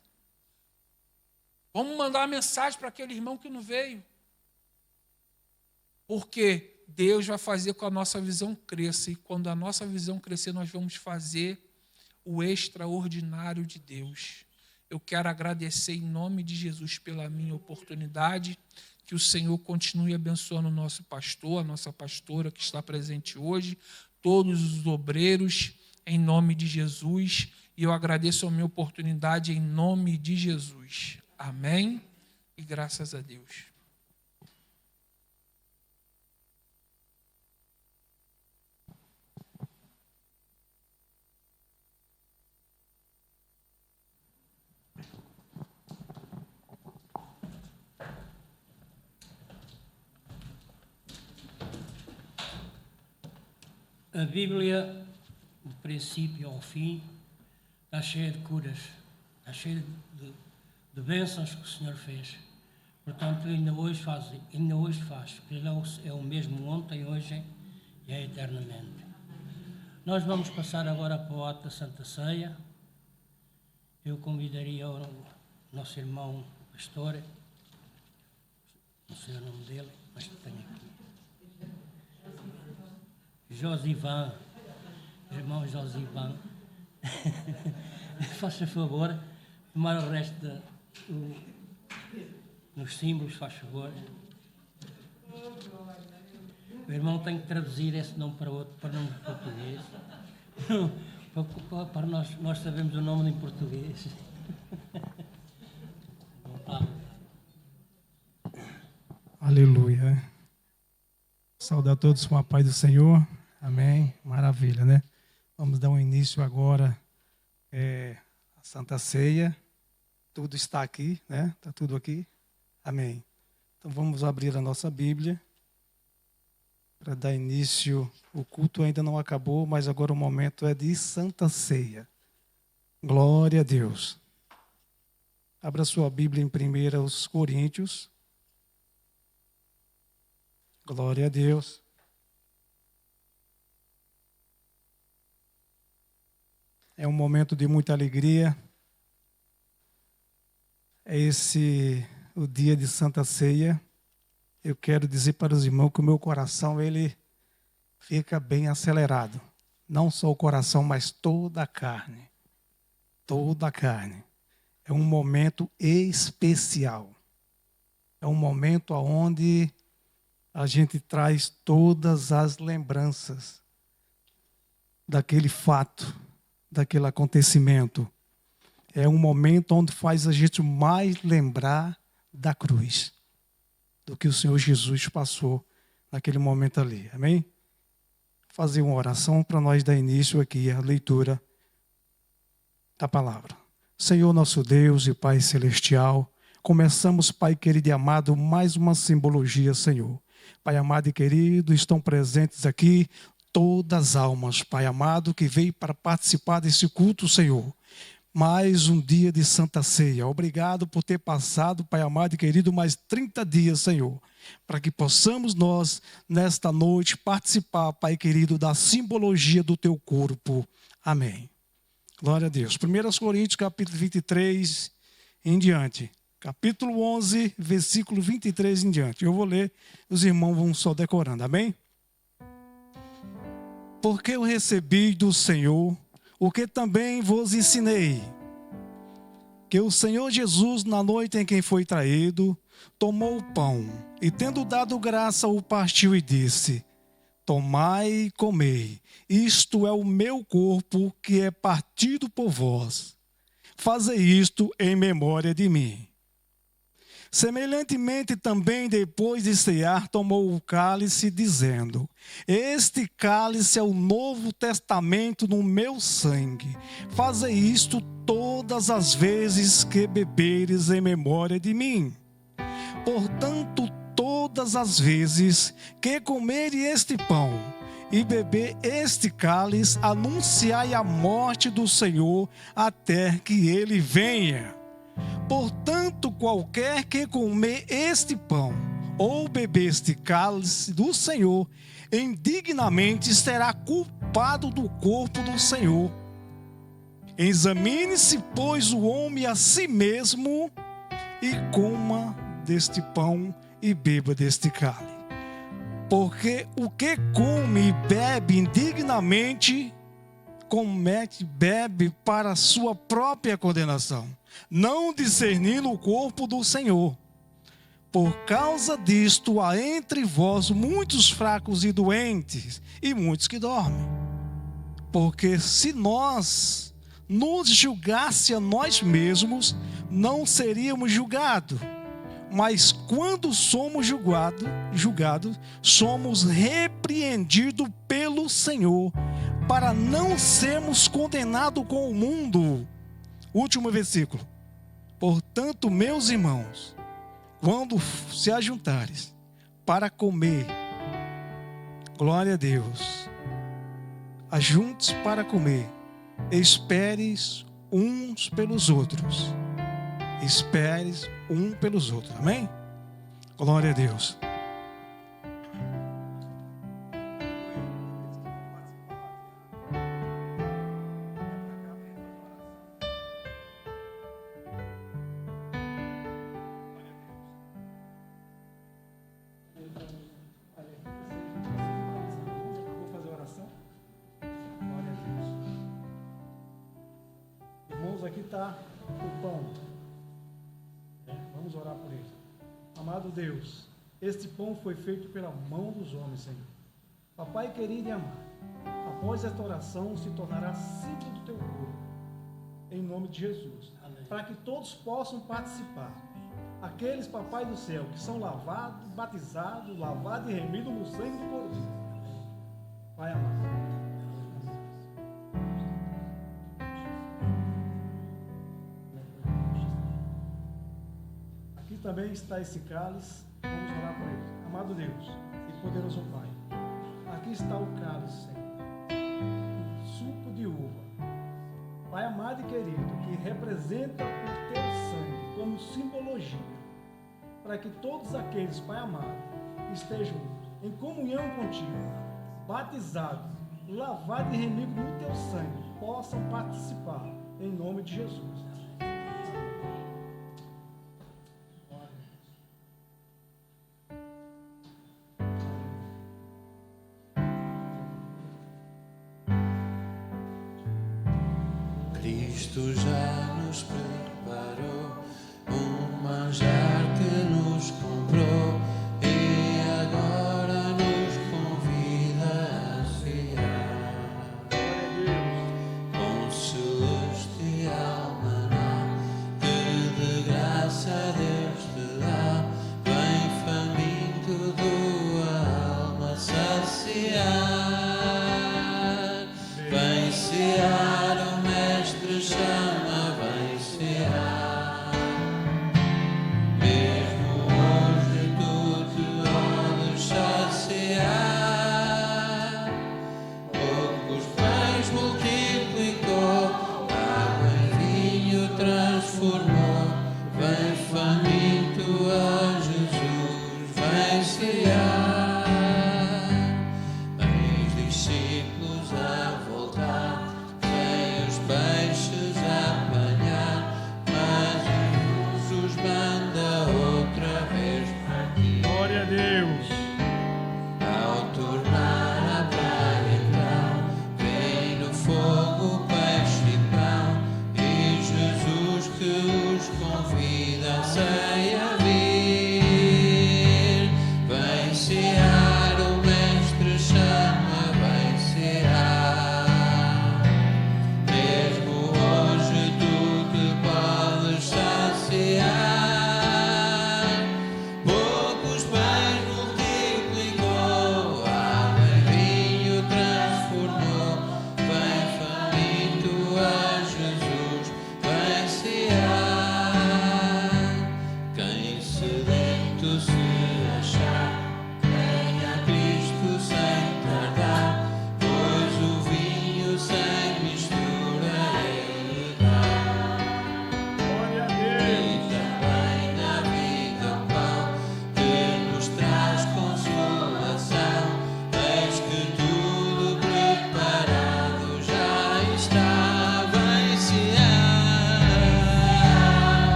Vamos mandar uma mensagem para aquele irmão que não veio. Porque Deus vai fazer com que a nossa visão cresça. E quando a nossa visão crescer, nós vamos fazer o extraordinário de Deus. Eu quero agradecer em nome de Jesus pela minha oportunidade, que o Senhor continue abençoando o nosso pastor, a nossa pastora que está presente hoje, todos os obreiros, em nome de Jesus, e eu agradeço a minha oportunidade em nome de Jesus. Amém? E graças a Deus. A Bíblia, do princípio ao fim, está cheia de curas, está cheia de bênçãos que o Senhor fez. Portanto, ainda hoje faz. Ele é o mesmo ontem, hoje e é eternamente. Nós vamos passar agora para o ato da Santa Ceia. Eu convidaria o nosso irmão pastor, não sei o nome dele, mas tenho aqui. Josivan, irmão Josivan. Faça favor, tomar o resto nos símbolos, faz favor. O irmão tem que traduzir esse nome para outro, para nome português. Para nós sabemos o nome em português. Aleluia. Saudar a todos com a paz do Senhor. Amém. Maravilha, né? Vamos dar um início agora à Santa Ceia. Tudo está aqui, né? Está tudo aqui. Amém. Então vamos abrir a nossa Bíblia para dar início. O culto ainda não acabou, mas agora o momento é de Santa Ceia. Glória a Deus. Abra sua Bíblia em 1 Coríntios. Glória a Deus. É um momento de muita alegria. É esse o dia de Santa Ceia. Eu quero dizer para os irmãos que o meu coração ele fica bem acelerado. Não só o coração, mas toda a carne. Toda a carne. É um momento especial. É um momento onde a gente traz todas as lembranças daquele fato, daquele acontecimento. É um momento onde faz a gente mais lembrar da cruz, do que o Senhor Jesus passou naquele momento ali. Amém? Fazer uma oração para nós dar início aqui à leitura da palavra. Senhor nosso Deus e Pai Celestial, começamos, Pai querido e amado, mais uma simbologia, Senhor. Pai amado e querido, estão presentes aqui todas as almas, Pai amado, que veio para participar desse culto, Senhor. Mais um dia de Santa Ceia. Obrigado por ter passado, Pai amado e querido, mais 30 dias, Senhor, para que possamos nós, nesta noite, participar, Pai querido, da simbologia do Teu corpo. Amém. Glória a Deus. 1 Coríntios, capítulo 23 em diante. Capítulo 11, versículo 23 em diante. Eu vou ler, os irmãos vão só decorando, amém? Porque eu recebi do Senhor o que também vos ensinei, que o Senhor Jesus, na noite em que foi traído, tomou o pão e, tendo dado graça, o partiu e disse: tomai e comei, isto é o meu corpo que é partido por vós. Fazei isto em memória de mim. Semelhantemente também, depois de cear, tomou o cálice, dizendo: este cálice é o novo testamento no meu sangue. Fazei isto todas as vezes que beberes em memória de mim. Portanto, todas as vezes que comerem este pão e beber este cálice, anunciai a morte do Senhor até que ele venha. Portanto, qualquer que comer este pão ou beber este cálice do Senhor, indignamente será culpado do corpo do Senhor. Examine-se, pois, o homem a si mesmo e coma deste pão e beba deste cálice. Porque o que come e bebe indignamente, bebe para a sua própria condenação, não discernindo o corpo do Senhor. Por causa disto há entre vós muitos fracos e doentes, e muitos que dormem. Porque se nós nos julgasse a nós mesmos, não seríamos julgados. Mas quando somos julgados, somos repreendidos pelo Senhor, para não sermos condenados com o mundo. Último versículo. Portanto, meus irmãos, quando se ajuntares para comer, glória a Deus, ajuntes para comer, esperes uns pelos outros. Esperes um pelos outros, amém? Glória a Deus. Vou fazer oração. Glória a Deus. Irmãos, aqui está o pão. Vamos orar por ele. Amado Deus, este pão foi feito pela mão dos homens, Senhor. Papai querido e amado, após esta oração se tornará símbolo do teu corpo, em nome de Jesus, para que todos possam participar. Aqueles, Papai do céu, que são lavados, batizados, lavados e remidos no sangue do Cordeiro. Pai amado. Aqui também está esse cálice, vamos orar por ele. Amado Deus e poderoso Pai, aqui está o cálice, Senhor, suco de uva. Pai amado e querido, que representa o teu sangue como simbologia, para que todos aqueles, Pai amado, estejam em comunhão contigo, batizados, lavados e remidos no teu sangue, possam participar, em nome de Jesus. Cristo já nos preparou um manjar que nos comprou e agora nos convida a cear. Um celestial maná que de graça Deus te dá, vem faminto tua alma saciar, vem cear. Chama, vem cear. Mesmo hoje tu te podes saciar. Poucos pães multiplicou, água em vinho transformou. Vem faminto a Jesus, vem cear. Vem os discípulos a voltar, os peixes a apanhar, mas Jesus os manda outra vez partir. Glória a Deus. Ao tornar a praia então, vem no fogo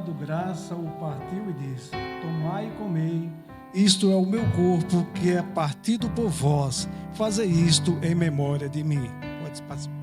dado graça, o partiu e disse: tomai e comei, isto é o meu corpo, que é partido por vós, fazei isto em memória de mim. Pode participar.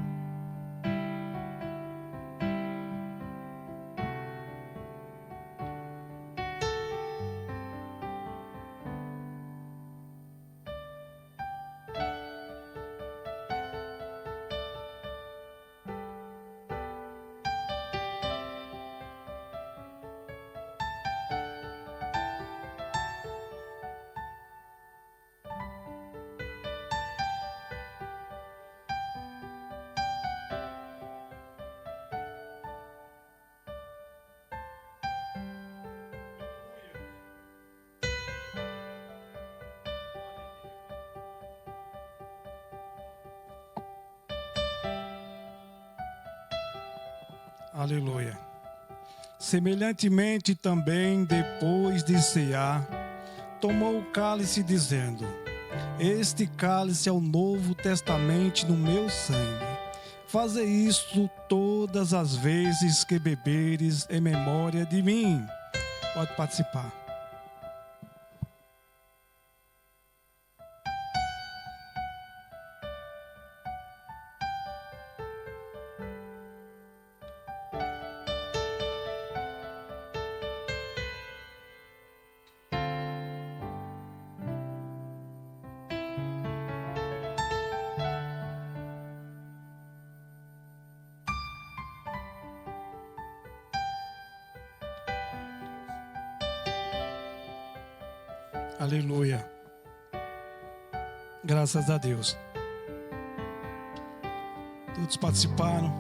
Aleluia. Semelhantemente também, depois de cear, tomou o cálice, dizendo: este cálice é o novo testamento no meu sangue. Fazei isto todas as vezes que beberes em memória de mim. Pode participar. Aleluia. Graças a Deus. Todos participaram.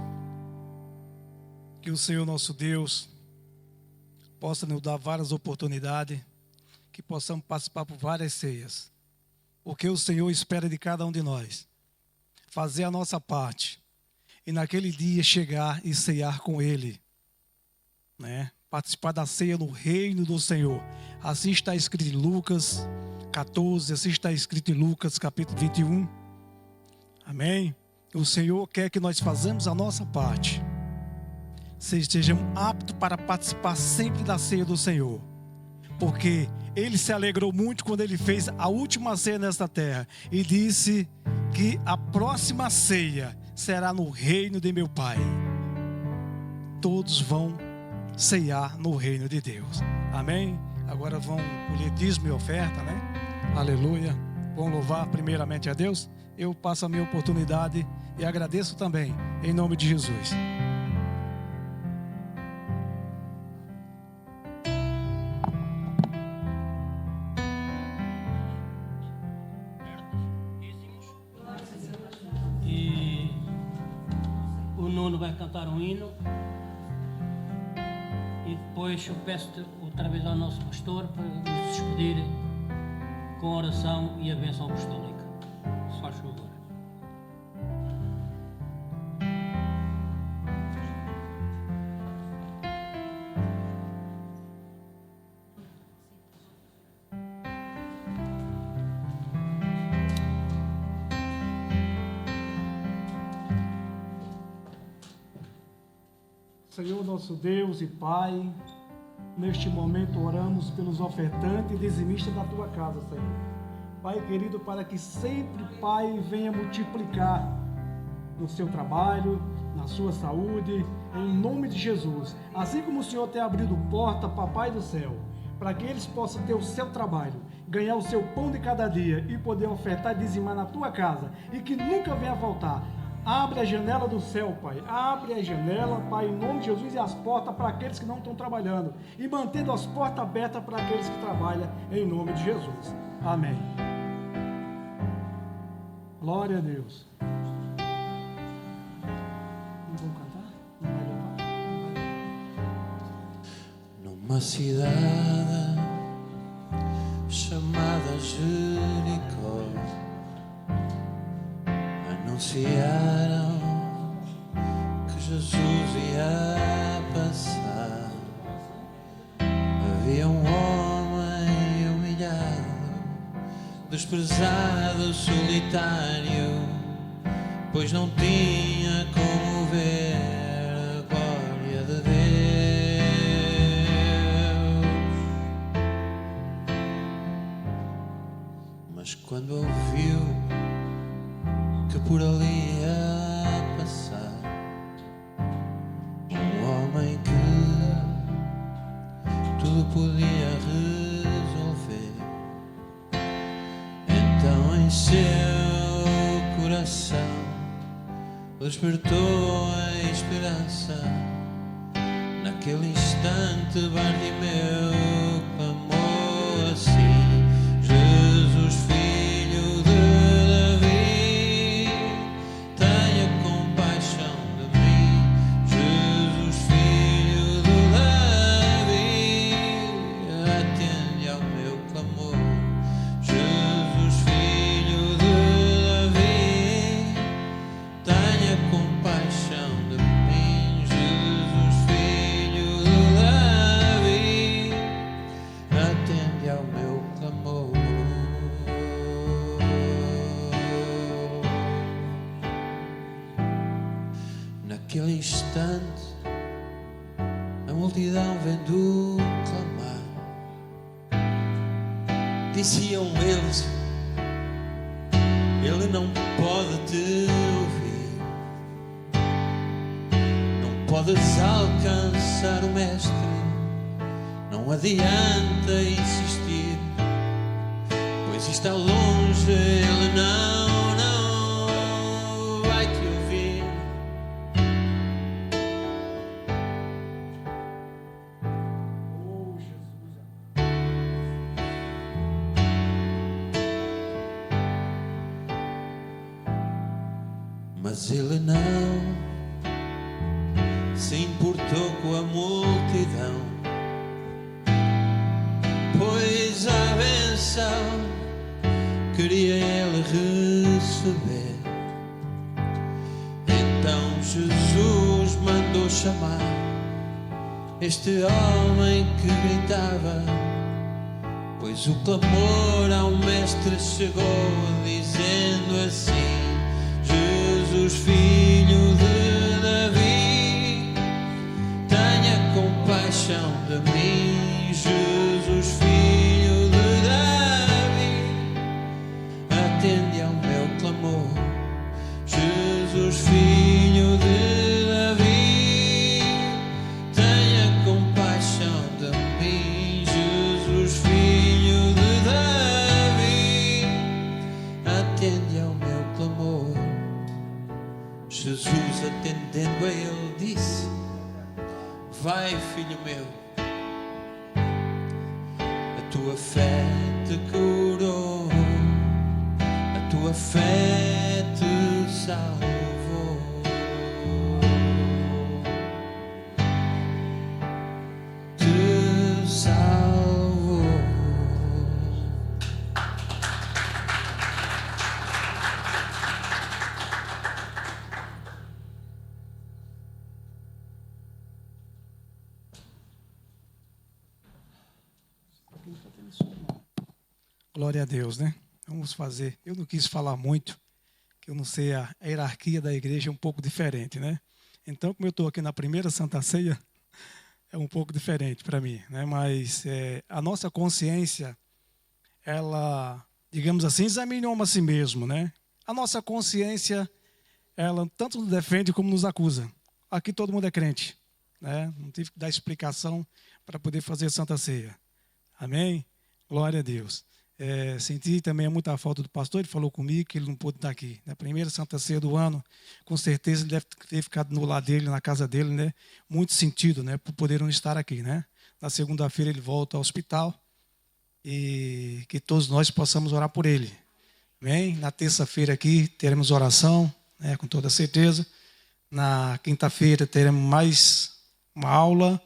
Que o Senhor nosso Deus possa nos dar várias oportunidades, que possamos participar por várias ceias. Porque o Senhor espera de cada um de nós fazer a nossa parte e naquele dia chegar e ceiar com Ele, né? Participar da ceia no reino do Senhor. Assim está escrito em Lucas 14, assim está escrito em Lucas capítulo 21. Amém? O Senhor quer que nós façamos a nossa parte. Sejamos aptos para participar sempre da ceia do Senhor. Porque Ele se alegrou muito quando Ele fez a última ceia nesta terra. E disse que a próxima ceia será no reino de meu Pai. Todos vão ceiar no reino de Deus. Amém? Agora vão colher dízimo e oferta, né? Aleluia. Vão louvar primeiramente a Deus. Eu passo a minha oportunidade e agradeço também, em nome de Jesus. E o Nuno vai cantar um hino. E depois eu peço outra vez ao nosso pastor para nos despedir com a oração e a bênção apostólica. Se faz favor. Senhor nosso Deus e Pai, neste momento oramos pelos ofertantes e dizimistas da Tua casa, Senhor. Pai querido, para que sempre, Pai, venha multiplicar no seu trabalho, na sua saúde, em nome de Jesus. Assim como o Senhor tem abrido porta, Papai do céu, para que eles possam ter o seu trabalho, ganhar o seu pão de cada dia e poder ofertar e dizimar na Tua casa e que nunca venha faltar. Abre a janela do céu, Pai. Abre a janela, Pai, em nome de Jesus, e as portas para aqueles que não estão trabalhando. E mantendo as portas abertas para aqueles que trabalham, em nome de Jesus. Amém. Glória a Deus. Não vamos cantar? Não vai levar? Numa cidade chamada Jericó, anunciaram que Jesus ia passar. Havia um homem humilhado, desprezado, solitário, pois não tinha como ver a glória de Mas quando ouviu que por ali ia passar um homem que tudo podia resolver, então em seu coração despertou a esperança. Naquele instante Bartimeu clamou assim: Jesus, filho de Davi, tenha compaixão de mim. Jesus, filho de Davi, atende ao meu clamor. Jesus, filho de Davi, tenha compaixão de mim. Jesus, filho de Davi, atende ao meu clamor. Naquele instante, a multidão vendo clamar, diziam eles: ele não pode te ouvir, não podes alcançar o mestre, não adianta insistir, pois está longe, ele não vai te ouvir. Mas ele não se importou com a multidão, pois a benção queria ele receber. Então Jesus mandou chamar este homem que gritava, pois o clamor ao mestre chegou, dizendo assim: Jesus, filho de Davi, tenha compaixão de mim. Jesus, filho de Davi, atende ao meu clamor. Jesus, filho de Davi, tenha compaixão de mim. Jesus, filho de Davi, atende ao meu clamor. Jesus, atendendo a ele, disse: vai, filho meu, a tua fé te curou, a tua fé te salvou. Te salvou. Glória a Deus, né? Vamos fazer. Eu não quis falar muito, que eu não sei, a hierarquia da igreja é um pouco diferente, né? Então, como eu estou aqui na primeira Santa Ceia, é um pouco diferente para mim, né? Mas a nossa consciência, ela, digamos assim, examinou a si mesmo, né? A nossa consciência, ela tanto nos defende como nos acusa. Aqui todo mundo é crente, né? Não tive que dar explicação para poder fazer Santa Ceia. Amém? Glória a Deus. Senti também muita falta do pastor, ele falou comigo que ele não pôde estar aqui. Na primeira Santa Ceia do ano, com certeza ele deve ter ficado no lar dele, na casa dele, né? Muito sentido, né? Por poder não estar aqui, né? Na segunda-feira ele volta ao hospital e que todos nós possamos orar por ele. Amém? Na terça-feira aqui teremos oração, né? Com toda certeza. Na quinta-feira teremos mais uma aula,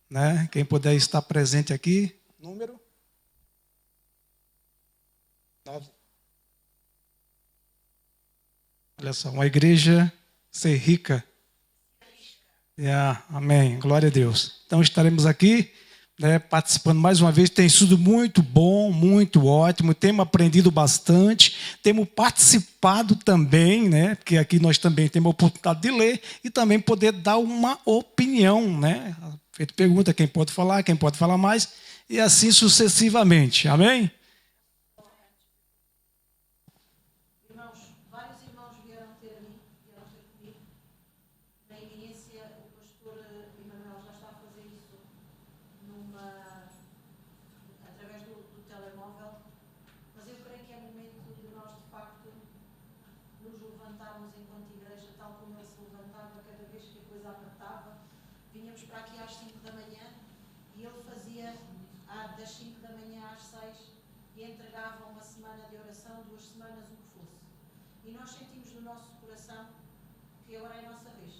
né? Quem puder estar presente aqui. Número 9. Olha só, uma igreja ser rica. Amém, glória a Deus. Então estaremos aqui, né, participando mais uma vez. Tem sido muito bom, muito ótimo. Temos aprendido bastante. Temos participado também, né, porque aqui nós também temos a oportunidade de ler e também poder dar uma opinião, né? Feito pergunta, quem pode falar mais, e assim sucessivamente. Amém? e nós sentimos no nosso coração que agora é a nossa vez.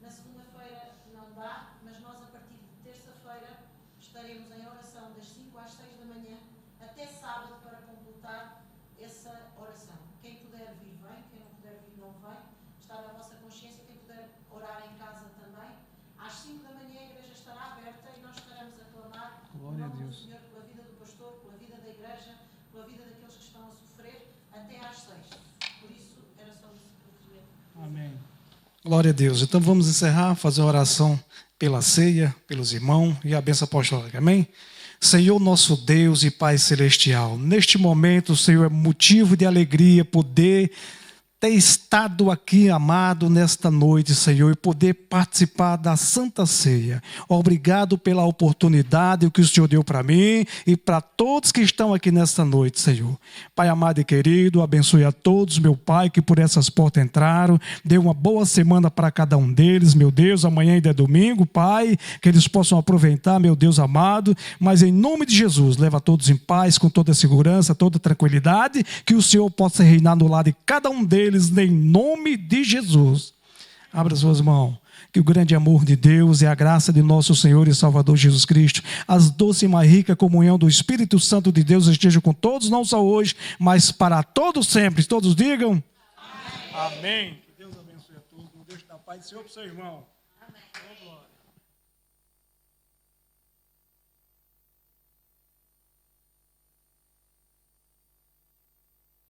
Na segunda-feira não dá, mas nós a partir de terça-feira estaremos em oração das 5 às 6 da manhã até sábado para completar essa oração. Quem puder vir, vem. Quem não puder vir, não vem. Está na vossa consciência. Quem puder orar em casa também. Às 5 da manhã a igreja estará aberta e nós estaremos a clamar o nome do Senhor pela vida do pastor, pela vida da igreja, pela vida daqueles que estão a sofrer, até às 6. Por isso, era só isso que eu queria. Amém. Glória a Deus. Então vamos encerrar, fazer uma oração pela ceia, pelos irmãos e a bênção apostólica. Amém? Senhor nosso Deus e Pai Celestial, neste momento, Senhor, é motivo de alegria poder ter estado aqui, amado, nesta noite, Senhor, e poder participar da Santa Ceia. Obrigado pela oportunidade que o Senhor deu para mim e para todos que estão aqui nesta noite, Senhor. Pai amado e querido, abençoe a todos, meu Pai, que por essas portas entraram. Dê uma boa semana para cada um deles, meu Deus. Amanhã ainda é domingo, Pai, que eles possam aproveitar, meu Deus amado. Mas em nome de Jesus, leva todos em paz, com toda segurança, toda tranquilidade, que o Senhor possa reinar no lado de cada um deles, em nome de Jesus. Abra suas mãos. Que o grande amor de Deus e a graça de nosso Senhor e Salvador Jesus Cristo, as doce e mais rica comunhão do Espírito Santo de Deus esteja com todos, não só hoje, mas para todos sempre. Todos digam amém. Amém. Que Deus abençoe a todos. Não deixe da paz do Senhor para o seu irmão. Amém.